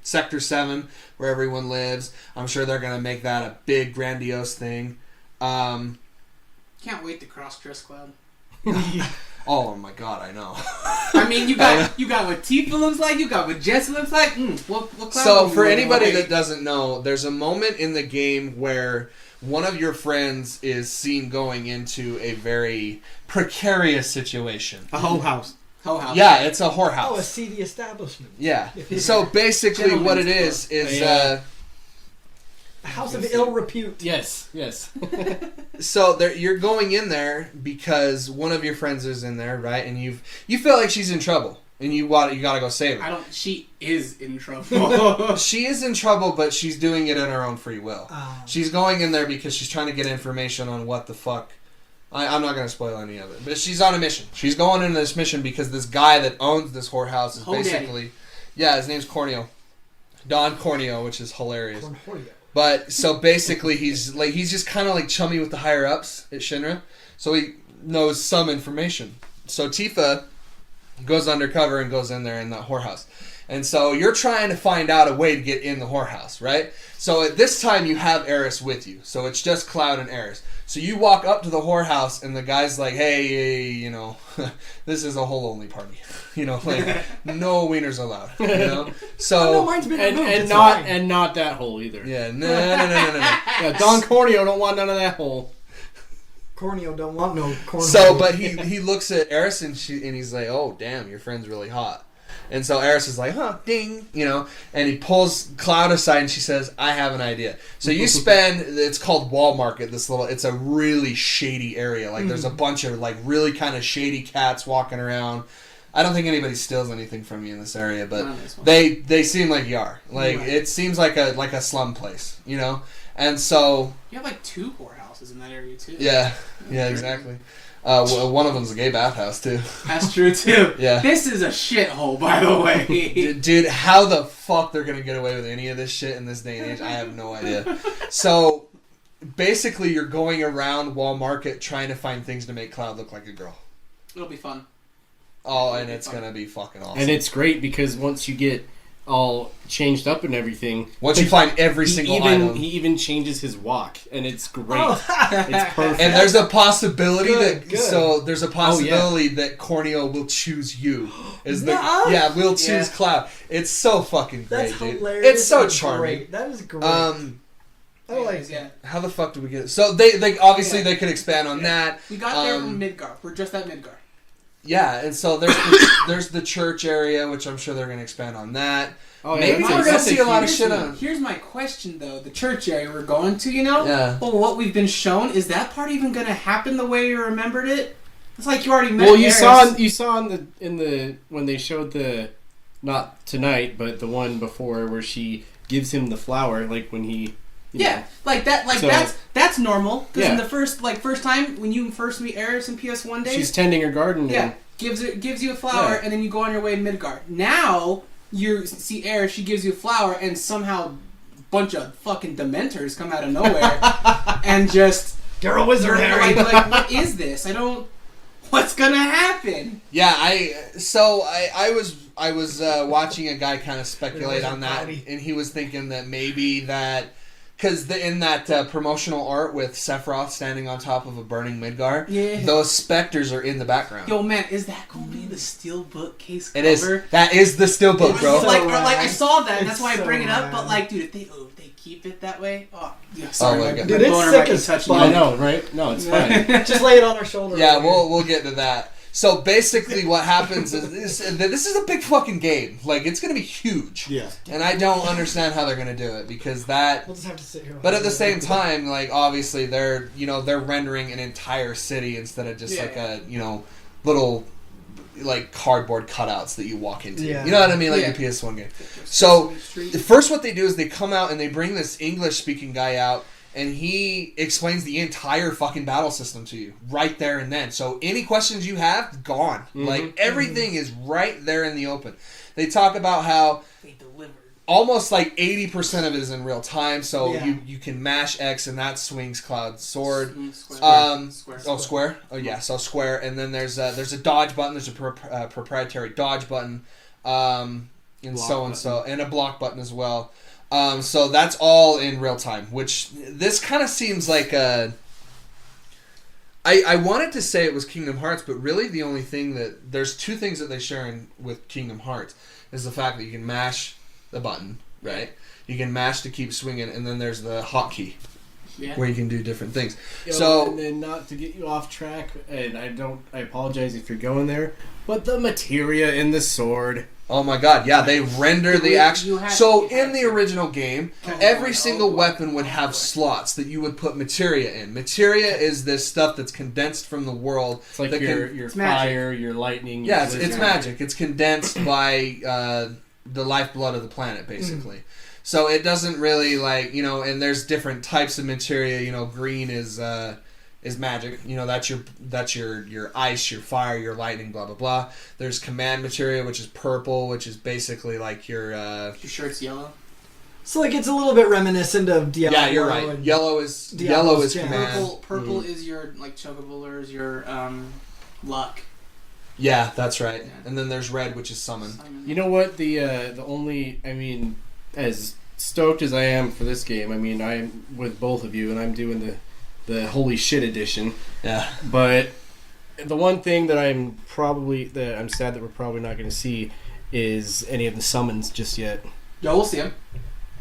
Sector 7, where everyone lives. I'm sure they're going to make that a big, grandiose thing. Can't wait to cross Triss Cloud. Oh my god, I know. I mean, you got what Tifa looks like, you got what Jessie looks like. What cloud So, for anybody that doesn't know, there's a moment in the game where one of your friends is seen going into a very precarious situation. A whole house. Yeah, it's a whorehouse. Oh, a seedy establishment. Yeah. So basically, what it is a house of ill repute. Yes. So you're going in there because one of your friends is in there, right? And you feel like she's in trouble, and you gotta go save her. She is in trouble. She is in trouble, but she's doing it in her own free will. She's going in there because she's trying to get information on what the fuck. I'm not going to spoil any of it, but she's on a mission. She's going into this mission because this guy that owns this whorehouse is basically... Yeah, his name's Corneo. Don Corneo, which is hilarious. But, so basically, he's just kind of like chummy with the higher-ups at Shinra, so he knows some information. So Tifa goes undercover and goes in there in that whorehouse. And so you're trying to find out a way to get in the whorehouse, right? So at this time, you have Aeris with you. So it's just Cloud and Aeris. So you walk up to the whorehouse, and the guy's like, hey, this is a whole-only party. Like, no wieners allowed, So... mine's been removed. And not that hole either. Yeah, no. Yeah, Don Corneo don't want none of that hole. Corneo don't want no corneo. So, but he looks at Aeris, and he's like, oh, damn, your friend's really hot. And so Aeris is like, huh, ding, and he pulls Cloud aside and she says, I have an idea. So you it's called Wall Market, it's a really shady area. Like there's a bunch of like really kind of shady cats walking around. I don't think anybody steals anything from you in this area, but they seem like you are. Like it seems like a slum place, And so you have like 2 whorehouses in that area too. Yeah, exactly. One of them's a gay bathhouse too. That's true too. Yeah. This is a shithole, by the way. Dude, how the fuck they're gonna get away with any of this shit in this day and age? I have no idea. So, basically, you're going around Wall Market trying to find things to make Cloud look like a girl. It'll be fun. Oh, and it's gonna be fucking awesome. And it's great because once you get all changed up and everything. Once you find every single item. He even changes his walk, and it's great. It's perfect. And there's a possibility that Corneo will choose you. We'll choose Cloud. It's so fucking great, That's dude. hilarious. It's so That's charming. Great. That is great. I like that. How the fuck did we get it? So they obviously they could expand on that. We got there from Midgar. We're just at Midgar. Yeah, and so there's the church area, which I'm sure they're going to expand on that. Oh, yeah, maybe we're going to see a lot of shit on. Here's my question, though. The church area we're going to, Yeah. Well, what we've been shown, is that part even going to happen the way you remembered it? It's like you already met. Well, you Aeris. saw in the when they showed the, not tonight, but the one before where she gives him the flower, like when he. Like that. Like so, that's normal. Because in the first time when you first meet Aeris in PS1 days, she's tending her garden. Yeah, gives you a flower, and then you go on your way to Midgard. Now you see Aeris, she gives you a flower, and somehow a bunch of fucking Dementors come out of nowhere and just you're a wizard, Harry. Like what is this? I don't. what's gonna happen. Yeah, I was watching a guy kind of speculate on that, and he was thinking that maybe that because in that promotional art with Sephiroth standing on top of a burning Midgar, those specters are in the background. Yo, man, is that gonna be the steelbook case cover? It is. That is the steelbook, bro. So like I saw that, and that's why I bring it up. But like, dude, if they keep it that way, sorry, my God. Dude, it's sick as fuck. I know, right? No, it's fine. Just lay it on our shoulder. Yeah, we'll get to that. So basically, what happens is this is a big fucking game. Like, it's gonna be huge. Yeah. And I don't understand how they're gonna do it because that. We'll just have to sit here. But at the same time, like obviously they're rendering an entire city instead of just a little like cardboard cutouts that you walk into. Yeah. You know what I mean? Like the PS1 game. So first, what they do is they come out and they bring this English speaking guy out. And he explains the entire fucking battle system to you right there and then. So any questions you have, gone. Mm-hmm. Like everything is right there in the open. They talk about how they delivered. Almost like 80% of it is in real time. So you can mash X and that swings Cloud Sword. Square. Oh yeah, so square. And then there's a dodge button. There's a proprietary dodge button, and a block button as well. So that's all in real time, which this kind of seems like a... I wanted to say it was Kingdom Hearts, but really the only thing that... There's two things that they share with Kingdom Hearts, is the fact that you can mash the button, right? You can mash to keep swinging, and then there's the hotkey, where you can do different things. And then not to get you off track, and I apologize if you're going there, but the materia in the sword... Oh my god, yeah, they render the action. So in the original game, every single weapon would have slots that you would put materia in. Materia is this stuff that's condensed from the world. It's like your fire, your lightning. Yeah, it's magic. It's condensed by the lifeblood of the planet, basically. So it doesn't really and there's different types of materia. Green is magic. That's your ice, your fire, your lightning, blah blah blah. There's command materia, which is purple, which is basically like your shirt's yellow. So like it's a little bit reminiscent of Diablo. Yeah, you're right. Yellow is command. Purple is your like Chocoballers, your luck. Yeah, that's right. Yeah. And then there's red, which is summon. You know what? The only as stoked as I am for this game, I'm with both of you, and I'm doing the holy shit edition. Yeah. But the one thing that I'm sad that we're probably not going to see is any of the summons just yet. Yeah, we'll see them.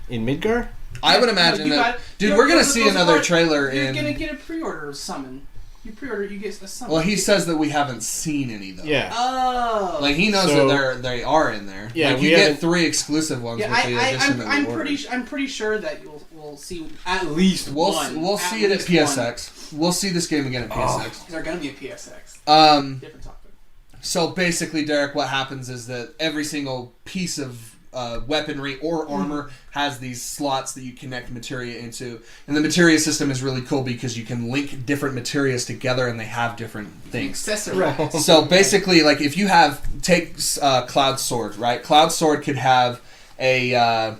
In Midgar? I would imagine that... Dude, we're going to see another trailer in... You're going to get a pre-order summon. You pre-order, you get a summon. Well, he says that we haven't seen any, though. Yeah. Oh. Like, he knows that they are in there. Yeah, like, you get 3 exclusive ones with the edition that we ordered. I'm pretty sure that we'll see at least one. We'll see it at PSX. We'll see this game again at PSX. Is there going to be a PSX? Different topic. So, basically, Derek, what happens is that every single piece of weaponry or armor has these slots that you connect materia into, and the materia system is really cool because you can link different materias together and they have different things. Accessory. So basically, like if you take Cloud Sword, right? Cloud Sword could have a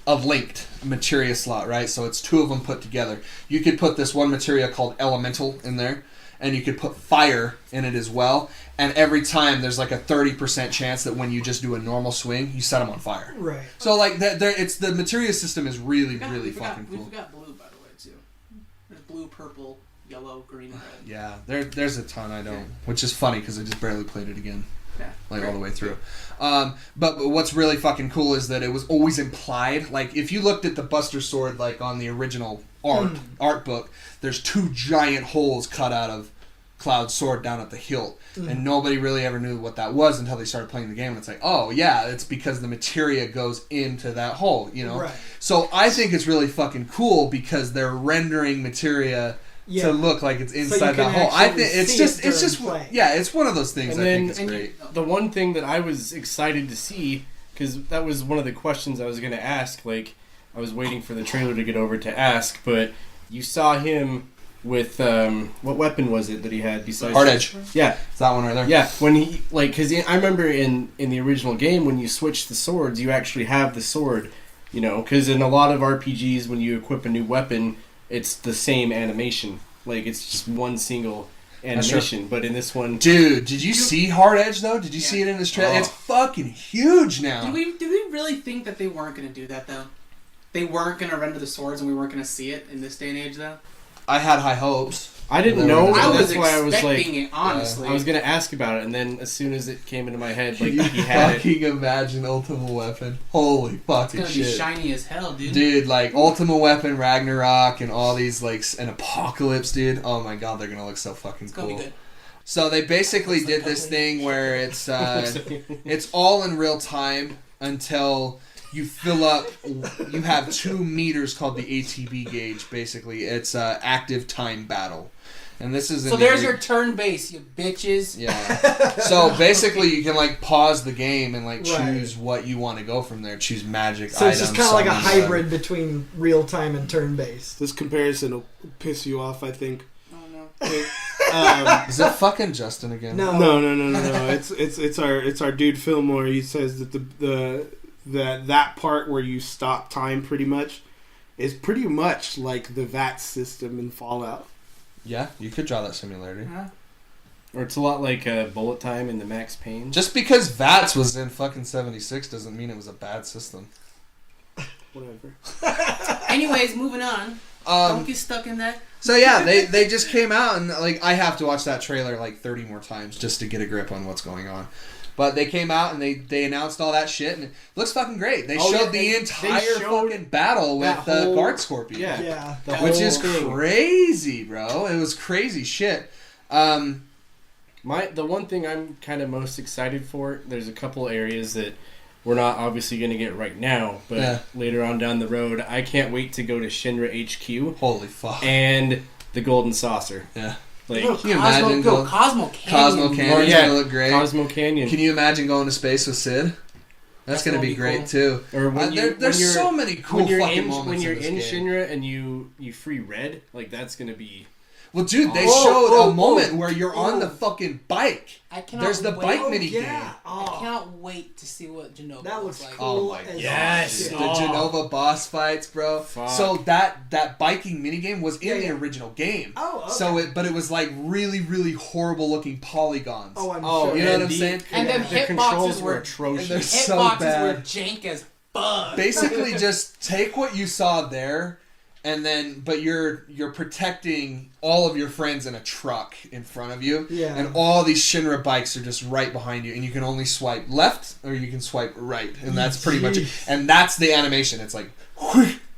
linked materia slot, right? So it's 2 of them put together. You could put this one materia called Elemental in there, and you could put fire in it as well. And every time there's like a 30% chance that when you just do a normal swing, you set them on fire. Right. So like it's the materia system is really fucking cool. We forgot blue, by the way, too. There's blue, purple, yellow, green, and red. Yeah, there's a ton I don't, which is funny because I just barely played it again. Yeah, all the way through. But what's really fucking cool is that it was always implied. Like if you looked at the Buster Sword like on the original art book, there's 2 giant holes cut out of Cloud Sword down at the hilt, and nobody really ever knew what that was until they started playing the game. And it's like, oh yeah, it's because the materia goes into that hole, Right. So I think it's really fucking cool because they're rendering materia to look like it's inside that hole. I think it's just it's one of those things. And I think it's great. The one thing that I was excited to see, because that was one of the questions I was going to ask. Like I was waiting for the trailer to get over to ask, but you saw him with what weapon was it that he had besides Hard Edge? Yeah, it's that one right there. Yeah, when he because I remember in the original game when you switch the swords, you actually have the sword. Because in a lot of RPGs, when you equip a new weapon, it's the same animation. Like it's just one single animation, but in this one, Dude, did you see Hard Edge though? Did you see it in this trailer? Oh. It's fucking huge now. Did we really think that they weren't going to do that though? They weren't going to render the swords, and we weren't going to see it in this day and age though. I had high hopes. I didn't know. I was That's why I was like, expecting it, honestly. I was gonna ask about it, and then as soon as it came into my head, like Can you he had it. fucking imagine Ultimate Weapon? Holy fucking It's gonna shit. be shiny as hell, dude. Dude, like Ultimate Weapon, Ragnarok, and all these like an Apocalypse, dude. Oh my god, they're gonna look so fucking It's gonna cool. be good. So they basically did this thing where it's all in real time until you fill up. You have 2 meters called the ATB gauge. Basically, it's active time battle, and this is So there's your turn base, you bitches. yeah. So basically, you can like pause the game and like Right. choose what you want to go from there. Choose magic. So it's just items, kind of like a summons, hybrid between real time and turn based. This comparison will piss you off, I think. Oh no. Is that fucking Justin again? No. No. It's our dude Fillmore. He says that that part where you stop time pretty much is pretty much like the VAT system in Fallout. Yeah, you could draw that similarity. Or it's a lot like Bullet Time in the Max Payne. Just because VATS was in fucking 76 doesn't mean it was a bad system. Whatever. Anyways, moving on. Don't get stuck in that. So yeah, they just came out and like I have to watch that trailer like 30 more times just to get a grip on what's going on. But they came out and they announced all that shit and it looks fucking great. They showed the entire fucking battle with Guard Scorpion. Yeah. Which is thing. crazy, bro. It was crazy shit. The one thing I'm kind of most excited for, there's a couple areas that we're not obviously going to get right now, but later on down the road, I can't wait to go to Shinra HQ. Holy fuck. And the Golden Saucer. Yeah. Like, Can you imagine going Cosmo Canyon. Cosmo Canyon's gonna look great. Cosmo Canyon. Can you imagine going to space with Sid? That's gonna be great too. Or when there's so many cool fucking moments when you're in this game. Shinra and you free Red, like that's gonna be. Well, dude, they showed a moment where you're on the fucking bike. I cannot There's the wait. bike mini game. I cannot wait to see what Genova That looks like. cool. Oh my as yes. shit. The Genova boss fights, bro. Fuck. So that biking minigame was in the original game. Oh, okay. So it was like really, really horrible looking polygons. Oh, I'm sure. You know what I'm saying? And then the controls hitboxes were were atrocious. they're so hitboxes bad. were jank as fuck. Basically, just take what you saw there, and then but you're protecting all of your friends in a truck in front of you. Yeah. And all these Shinra bikes are just right behind you, and you can only swipe left or you can swipe right, and that's pretty much it. And that's the animation. It's like.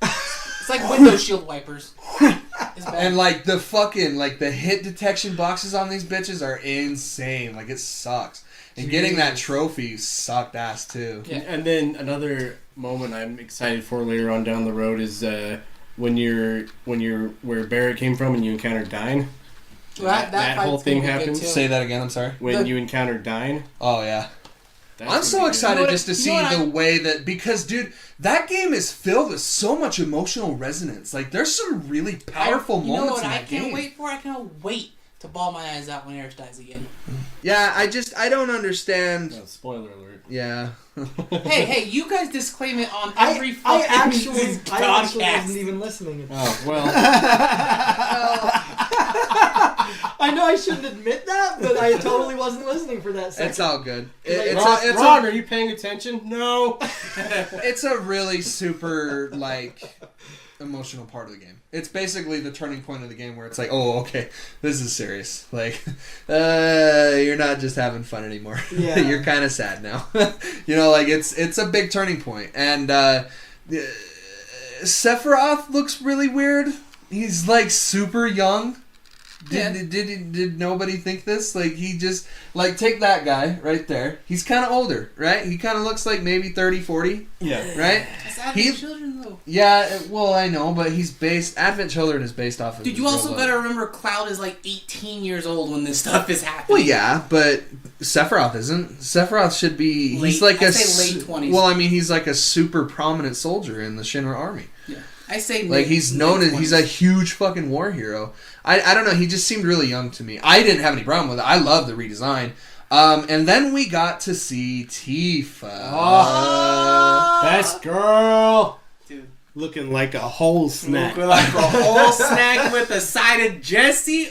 It's like window shield wipers. It's bad. And like the fucking like the hit detection boxes on these bitches are insane. Like it sucks. And getting that trophy sucked ass too. Yeah. And then another moment I'm excited for later on down the road is when you're where Barrett came from and you encounter Dine. That whole fight's thing gonna be good, happens. too. Say that again. I'm sorry. When you encounter Dine. Oh yeah. That's I'm gonna so be good. excited You know what- just to you see know what the way that because dude, that game is filled with so much emotional resonance. Like there's some really powerful You know moments what in I that can't game. wait for? I can't wait to bawl my eyes out when Eris dies again. Yeah, I don't understand. Oh, spoiler alert. Yeah. hey, you guys disclaim it on I every fucking actually podcast. wasn't even listening. Oh well. I know I shouldn't admit that, but I totally wasn't listening for that second. It's all good. Ron, are you paying attention? No. It's a really super like emotional part of the game. It's basically the turning point of the game where it's like, oh, okay, this is serious. Like, you're not just having fun anymore. Yeah. You're kind of sad now. You know, like it's a big turning point. And Sephiroth looks really weird. He's like super young. Did nobody think this? Like he just like take that guy right there. He's kind of older, right? He kind of looks like maybe 30, 40. Yeah. Right? It's Advent Children though. Yeah, well, I know, but he's based. Advent Children is based off of. Dude, you his also real better life. remember Cloud is like 18 years old when this stuff is happening. Well, yeah, but Sephiroth isn't. Sephiroth should be. He's Late- like I'd a say late 20s. Well, I mean, he's like a super prominent soldier in the Shinra army. Yeah. I say Like he's known late as he's 20s. a huge fucking war hero. I don't know. He just seemed really young to me. I didn't have any problem with it. I love the redesign. And then we got to see Tifa. Best girl. Dude. Looking like a whole snack. Like a whole snack with a side of Jesse.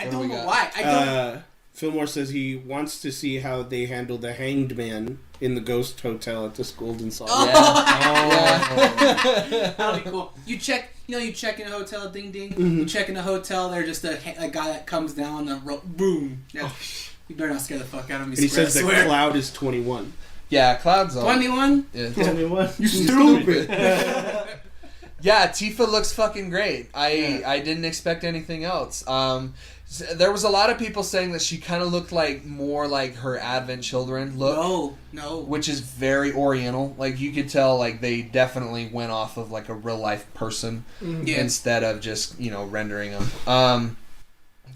I What do don't we know got? why. I don't. Fillmore says he wants to see how they handle the hanged man in the ghost hotel at the Golden Salt. That'll be cool. You check in a hotel, ding ding. Mm-hmm. You check in a hotel, they're just a guy that comes down the boom. Yeah. You better not scare the fuck out of me. And he says that swear. Cloud is 21. Yeah, Cloud's on. 21? Yeah. 21? You stupid. Yeah, Tifa looks fucking great. I didn't expect anything else. There was a lot of people saying that she kind of looked like more like her Advent Children look. No. Which is very Oriental. Like, you could tell, like, they definitely went off of, like, a real-life person Yeah. instead of just, rendering them.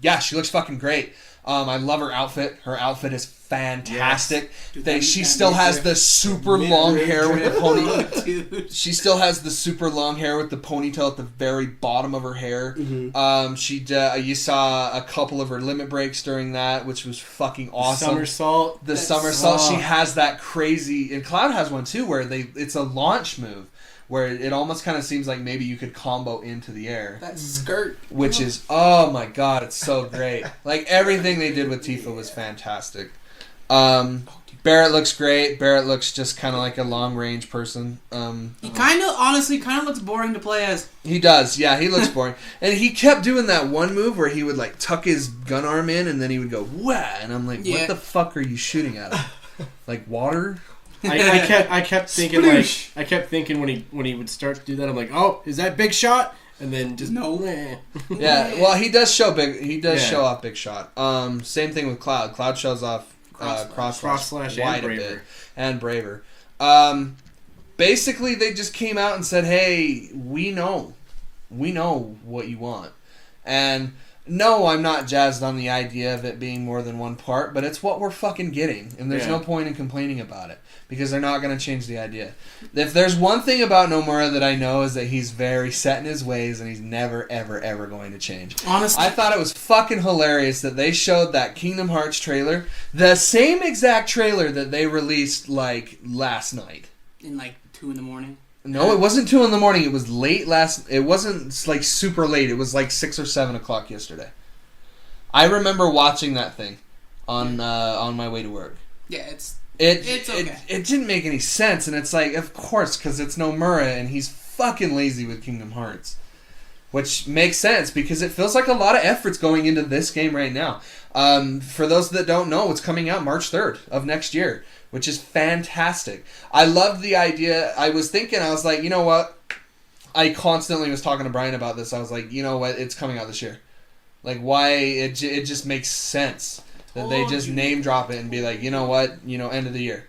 Yeah, she looks fucking great. I love her outfit. Her outfit is fantastic. Dude, She still has the super long hair with the pony. Dude. She still has the super long hair with the ponytail at the very bottom of her hair. Mm-hmm. You saw a couple of her limit breaks during that, which was fucking awesome. Somersault. The somersault. She has that crazy, and Cloud has one too, where it's a launch move, where it almost kind of seems like maybe you could combo into the air. That skirt. Which is, oh my god, it's so great. Like, everything they did with Tifa was fantastic. Barrett looks great. Barrett looks just kind of like a long-range person. He honestly looks boring to play as. He does, yeah, he looks boring. And he kept doing that one move where he would, like, tuck his gun arm in, and then he would go, wah! And I'm like, Yeah. what the fuck are you shooting at him? Like, water? I kept thinking when he would start to do that, I'm like, oh, is that Big Shot? And then just No. Yeah, well, he does show Yeah. show off Big Shot. Same thing with Cloud. Cloud shows off cross slash wide and a Braver. bit and Braver. Basically, they just came out and said, "Hey, we know what you want," and no, I'm not jazzed on the idea of it being more than one part, but it's what we're fucking getting, and there's no point in complaining about it because they're not going to change the idea. If there's one thing about Nomura that I know is that he's very set in his ways and he's never, ever, ever going to change. Honestly, I thought it was fucking hilarious that they showed that Kingdom Hearts trailer, the same exact trailer that they released, like, last night. in like 2 a.m. No, it wasn't 2 a.m. It was late it wasn't, like, super late. It was, like, 6 or 7 o'clock yesterday. I remember watching that thing on my way to work. Yeah, it's It's okay. It didn't make any sense, and it's like, of course, because it's Nomura, and he's fucking lazy with Kingdom Hearts. Which makes sense, because it feels like a lot of effort's going into this game right now. For those that don't know, it's coming out March 3rd of next year, which is fantastic. I loved the idea. I was like, you know what? I constantly was talking to Brian about this. I was like, you know what? It's coming out this year. Like, why? It just makes sense that they just name drop it and be like, you know what? End of the year.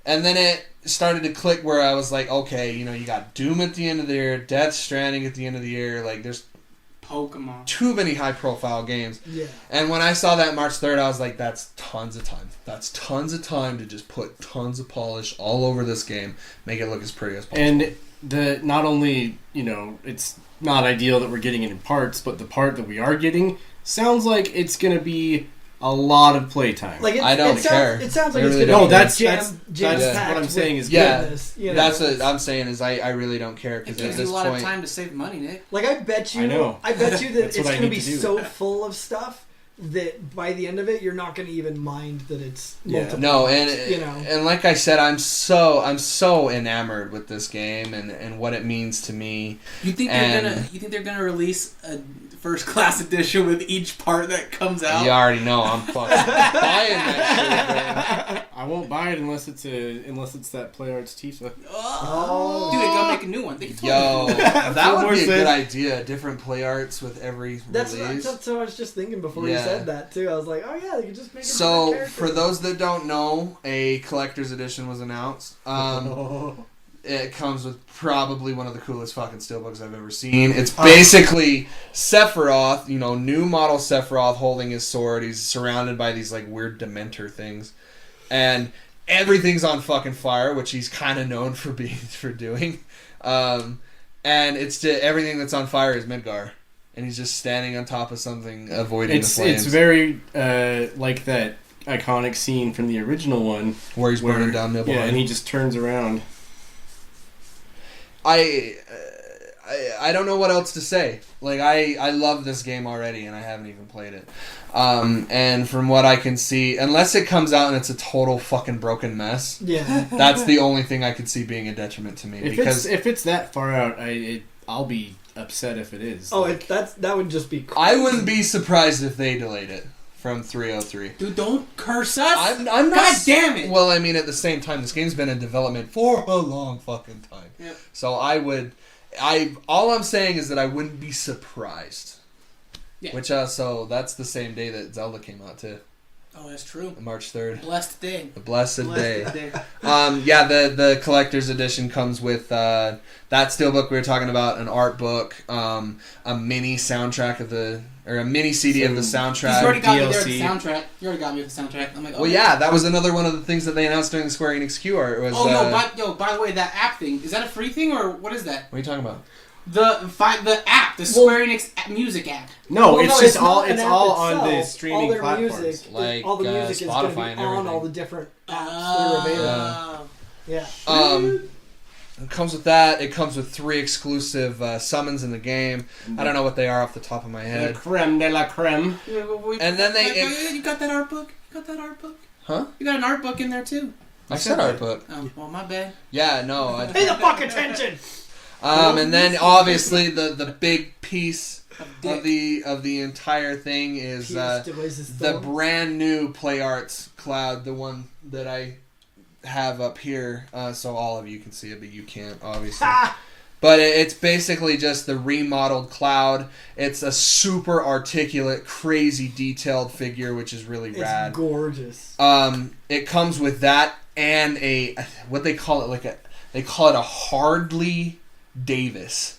And then it started to click where I was like, okay, you got Doom at the end of the year, Death Stranding at the end of the year. Like, there's Pokemon. too many high-profile games. Yeah. And when I saw that March 3rd, I was like, that's tons of time. That's tons of time to just put tons of polish all over this game, make it look as pretty as possible. And not only, it's not ideal that we're getting it in parts, but the part that we are getting sounds like it's going to be a lot of playtime. Like I don't care. It sounds like I it's really going to don't. be that's jam-packed what I'm saying is Yeah. goodness, That's what I'm saying is I really don't care It because gives at you a this lot point, of time to save money, Nick. Like, I bet you I know. that That's it's what I going to need be to do. so full of stuff that by the end of it, you're not going to even mind that it's Yeah. multiple. no, and and like I said, I'm so enamored with this game and what it means to me. You think they're gonna release a first class edition with each part that comes out? You already know I'm fucking buying that shit, man. I won't buy it unless it's that PlayArts Tifa. Oh, dude, they gotta make a new one. They can totally Yo, do that. that would Fillmore be a said- good idea. Different play arts with every That's release. what I was just thinking before Yeah. you said that, too. I was like, oh, yeah, they could just make a So, different character. for those that don't know, a collector's edition was announced. It comes with probably one of the coolest fucking steelbooks I've ever seen. It's basically Sephiroth, new model Sephiroth holding his sword. He's surrounded by these, like, weird Dementor things. And everything's on fucking fire, which he's kind of known for doing. And it's everything that's on fire is Midgar. And he's just standing on top of something, avoiding the flames. It's very like that iconic scene from the original one where he's burning down Nibelheim. Yeah, and he just turns around. I I don't know what else to say. Like, I love this game already, and I haven't even played it. And from what I can see, unless it comes out and it's a total fucking broken mess, Yeah. that's the only thing I could see being a detriment to me. If it's that far out, I'll be upset if it is. Oh, that would just be crazy. I wouldn't be surprised if they delayed it from 303. Dude, don't curse us. I'm not. God damn it. Well, I mean, at the same time, this game's been in development for a long fucking time. Yep. So all I'm saying is that I wouldn't be surprised. Yeah. Which so that's the same day that Zelda came out too, Oh, that's true. March 3rd. Blessed day. The blessed day. day. Yeah, the collector's edition comes with that steelbook we were talking about, an art book, a mini soundtrack or a mini CD of the soundtrack. You already got me there with DLC. the soundtrack. You already got me with the soundtrack. I'm like, oh. Well, yeah, that was another one of the things that they announced during the Square Enix Q art. Was, by the way, that app thing, is that a free thing or what is that? what are you talking about? The app, the Square Enix music app. No, Well, it's no, just not all an it's app all on itself. the streaming all their platforms. Music, like, all the music is going to be Spotify and on everything. all the different apps that are available. Yeah. It comes with that. It comes with 3 exclusive summons in the game. I don't know what they are off the top of my The head. creme de la creme. And then You got that art book? You got that art book? Huh? You got an art book in there too. I said art book. Oh, well, my bad. Yeah, no. Pay the fuck attention! And then obviously the big piece Dick. of the entire thing is Pièce de Resistance. the brand new Play Arts Cloud, the one that I have up here, so all of you can see it, but you can't, obviously. But it's basically just the remodeled Cloud. It's a super articulate, crazy detailed figure, which is really It's rad. gorgeous. It comes with that and what they call it, they call it a Hardly Davis.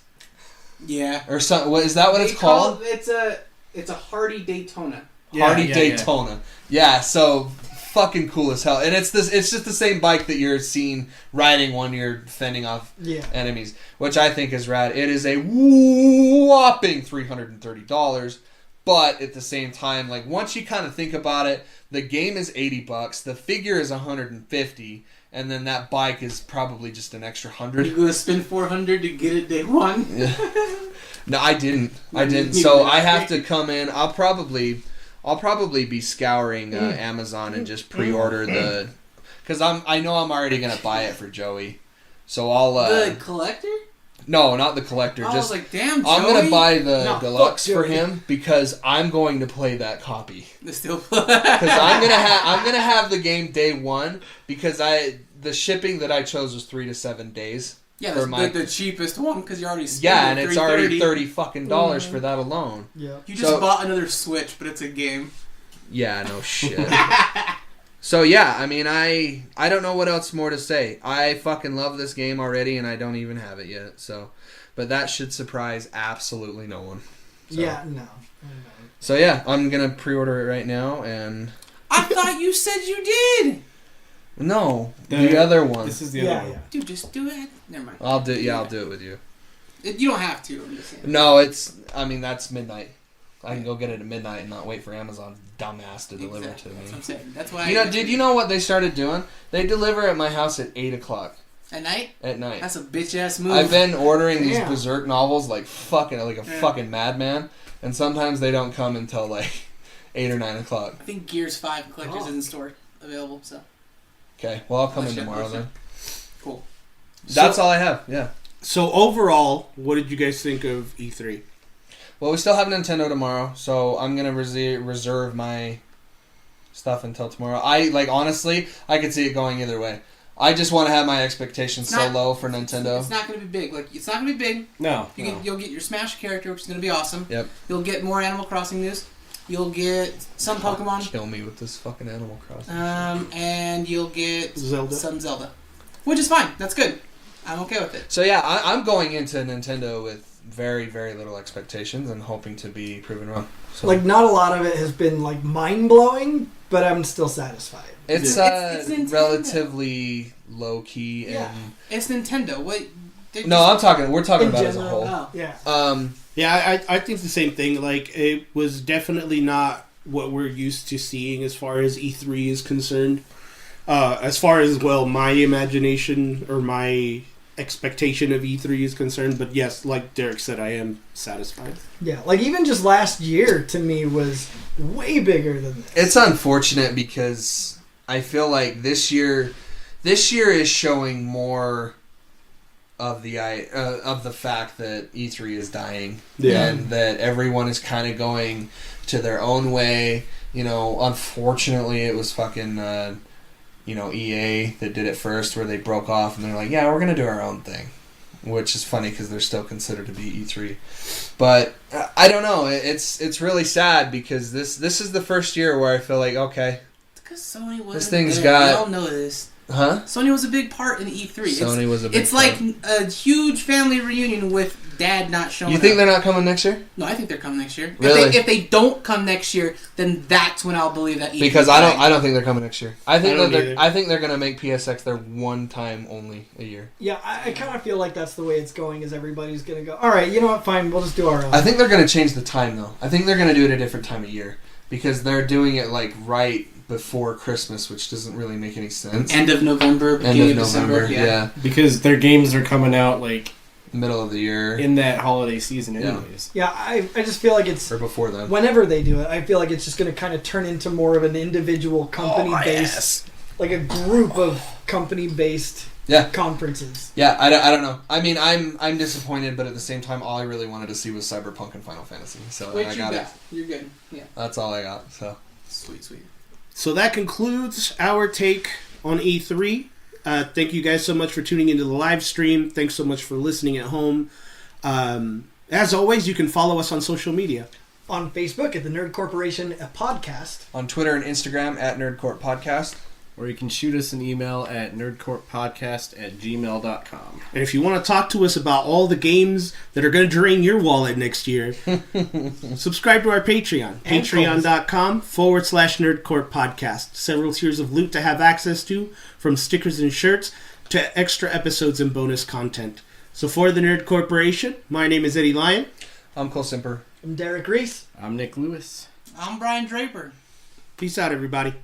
Yeah. Or something. Is that what it's called? It's a Hardy Daytona. Hardy Daytona. Yeah, so fucking cool as hell. And it's just the same bike that you're seeing riding when you're fending off enemies, which I think is rad. It is a whopping $330, but at the same time, like, once you kind of think about it, the game is $80, the figure is $150, and then that bike is probably just an extra $100. You're gonna spend $400 to get it day one. Yeah. No, I didn't. You So didn't. I have to come in. I'll probably be scouring Amazon and just pre-order the, because I know I'm already gonna buy it for Joey. So I'll The collector? no, not the collector. I Just was like, damn, Joey. I'm gonna buy the No, deluxe fuck for Joey. him because I'm going to play that copy. The still. Because I'm gonna have the game day one because the shipping that I chose was 3 to 7 days. Yeah, for that's the cheapest one because you already spent Yeah, and it's already $330. $30 for that alone. Yeah. You just bought another Switch, but it's a game. Yeah, no shit. So yeah, I mean, I don't know what else more to say. I fucking love this game already, and I don't even have it yet. So, but that should surprise absolutely no one. So. Yeah, no. So yeah, I'm gonna pre-order it right now, and I thought you said you did. no, the other one. This is the Yeah, other one. yeah. Dude, just do it. Never mind. I'll do. Yeah, I'll do it with you. You don't have to. I'm just saying. No, I mean, that's midnight. I can go get it at midnight and not wait for Amazon's dumbass to deliver Exactly. it to That's what me. I'm saying. That's why. Did you know what they started doing? They deliver at my house at 8:00 At night? at night. That's a bitch ass move. I've been ordering these Damn. Berserk novels like a Yeah. fucking madman, and sometimes they don't come until like 8 or 9 o'clock. I think Gears 5 collectors Oh. in the store available. So Okay, well I'll come in Shit, tomorrow shit. then. cool. That's all I have. Yeah. So overall, what did you guys think of E E3? Well, we still have Nintendo tomorrow, so I'm gonna reserve my stuff until tomorrow. Honestly, I could see it going either way. I just want to have my expectations so low for Nintendo. It's not going to be big. It's not going to be big. No. You'll get your Smash character, which is going to be awesome. Yep. You'll get more Animal Crossing news. You'll get some Pokemon. Kill me with this fucking Animal Crossing. And you'll get Zelda. some Zelda, which is fine. That's good. I'm okay with it. So yeah, I'm going into Nintendo with very, very little expectations and hoping to be proven wrong. So Like, not a lot of it has been, like, mind-blowing, but I'm still satisfied. it's It's Nintendo. relatively low key Yeah. and It's Nintendo. What? no, we're talking In about as a general, whole. Oh. Yeah. Yeah, I think the same thing. Like, it was definitely not what we're used to seeing as far as E3 is concerned. As far as, well, my imagination or my expectation of E3 is concerned. But yes, like Derek said, I am satisfied. Yeah, like even just last year to me was way bigger than this. It's unfortunate because I feel like this year is showing more of the fact that E3 is dying, and that everyone is kind of going to their own way. You know, unfortunately, it was fucking EA that did it first, where they broke off and they're like, yeah, we're gonna do our own thing, which is funny because they're still considered to be E3. But I don't know. It's really sad because this is the first year where I feel like, okay, Because Sony wasn't This thing's there. got- We all know this. huh? Sony was a big part in E3. Sony was a big It's part. like a huge family reunion with Dad not showing You think up. they're not coming next year? No, I think they're coming next year. Really? If they don't come next year, then that's when I'll believe that E3 Because I don't think they're coming next year. I think don't that either. I think they're gonna make PSX their one time only a year. Yeah, I kind of feel like that's the way it's going. Is everybody's gonna go? All right, you know what? Fine, we'll just do our own. I think they're gonna change the time though. I think they're gonna do it a different time of year because they're doing it like right before Christmas, which doesn't really make any sense. End of November, End beginning of of November, December. yeah. Because their games are coming out like Middle of the year in that holiday season, Yeah. anyways. Yeah, I just feel like it's or before then. whenever they do it, I feel like it's just going to kind of turn into more of an individual company-based, like a group of company-based Yeah. conferences. Yeah, I don't know. I mean, I'm disappointed, but at the same time, all I really wanted to see was Cyberpunk and Final Fantasy. So Which I you got it. got. You're good. Yeah. That's all I got. So Sweet, sweet. So that concludes our take on E3. Thank you guys so much for tuning into the live stream. Thanks so much for listening at home. As always, you can follow us on social media. On Facebook at the Nerd Corporation Podcast. on Twitter and Instagram at Nerdcourt Podcast. Or you can shoot us an email at nerdcourtpodcast@gmail.com. And if you want to talk to us about all the games that are going to drain your wallet next year, subscribe to our Patreon. And Patreon.com/Nerdcourt Podcast. Several tiers of loot to have access to, from stickers and shirts to extra episodes and bonus content. So for the Nerd Corporation, my name is Eddie Lyon. I'm Cole Simper. I'm Derek Reese. I'm Nick Lewis. I'm Brian Draper. Peace out, everybody.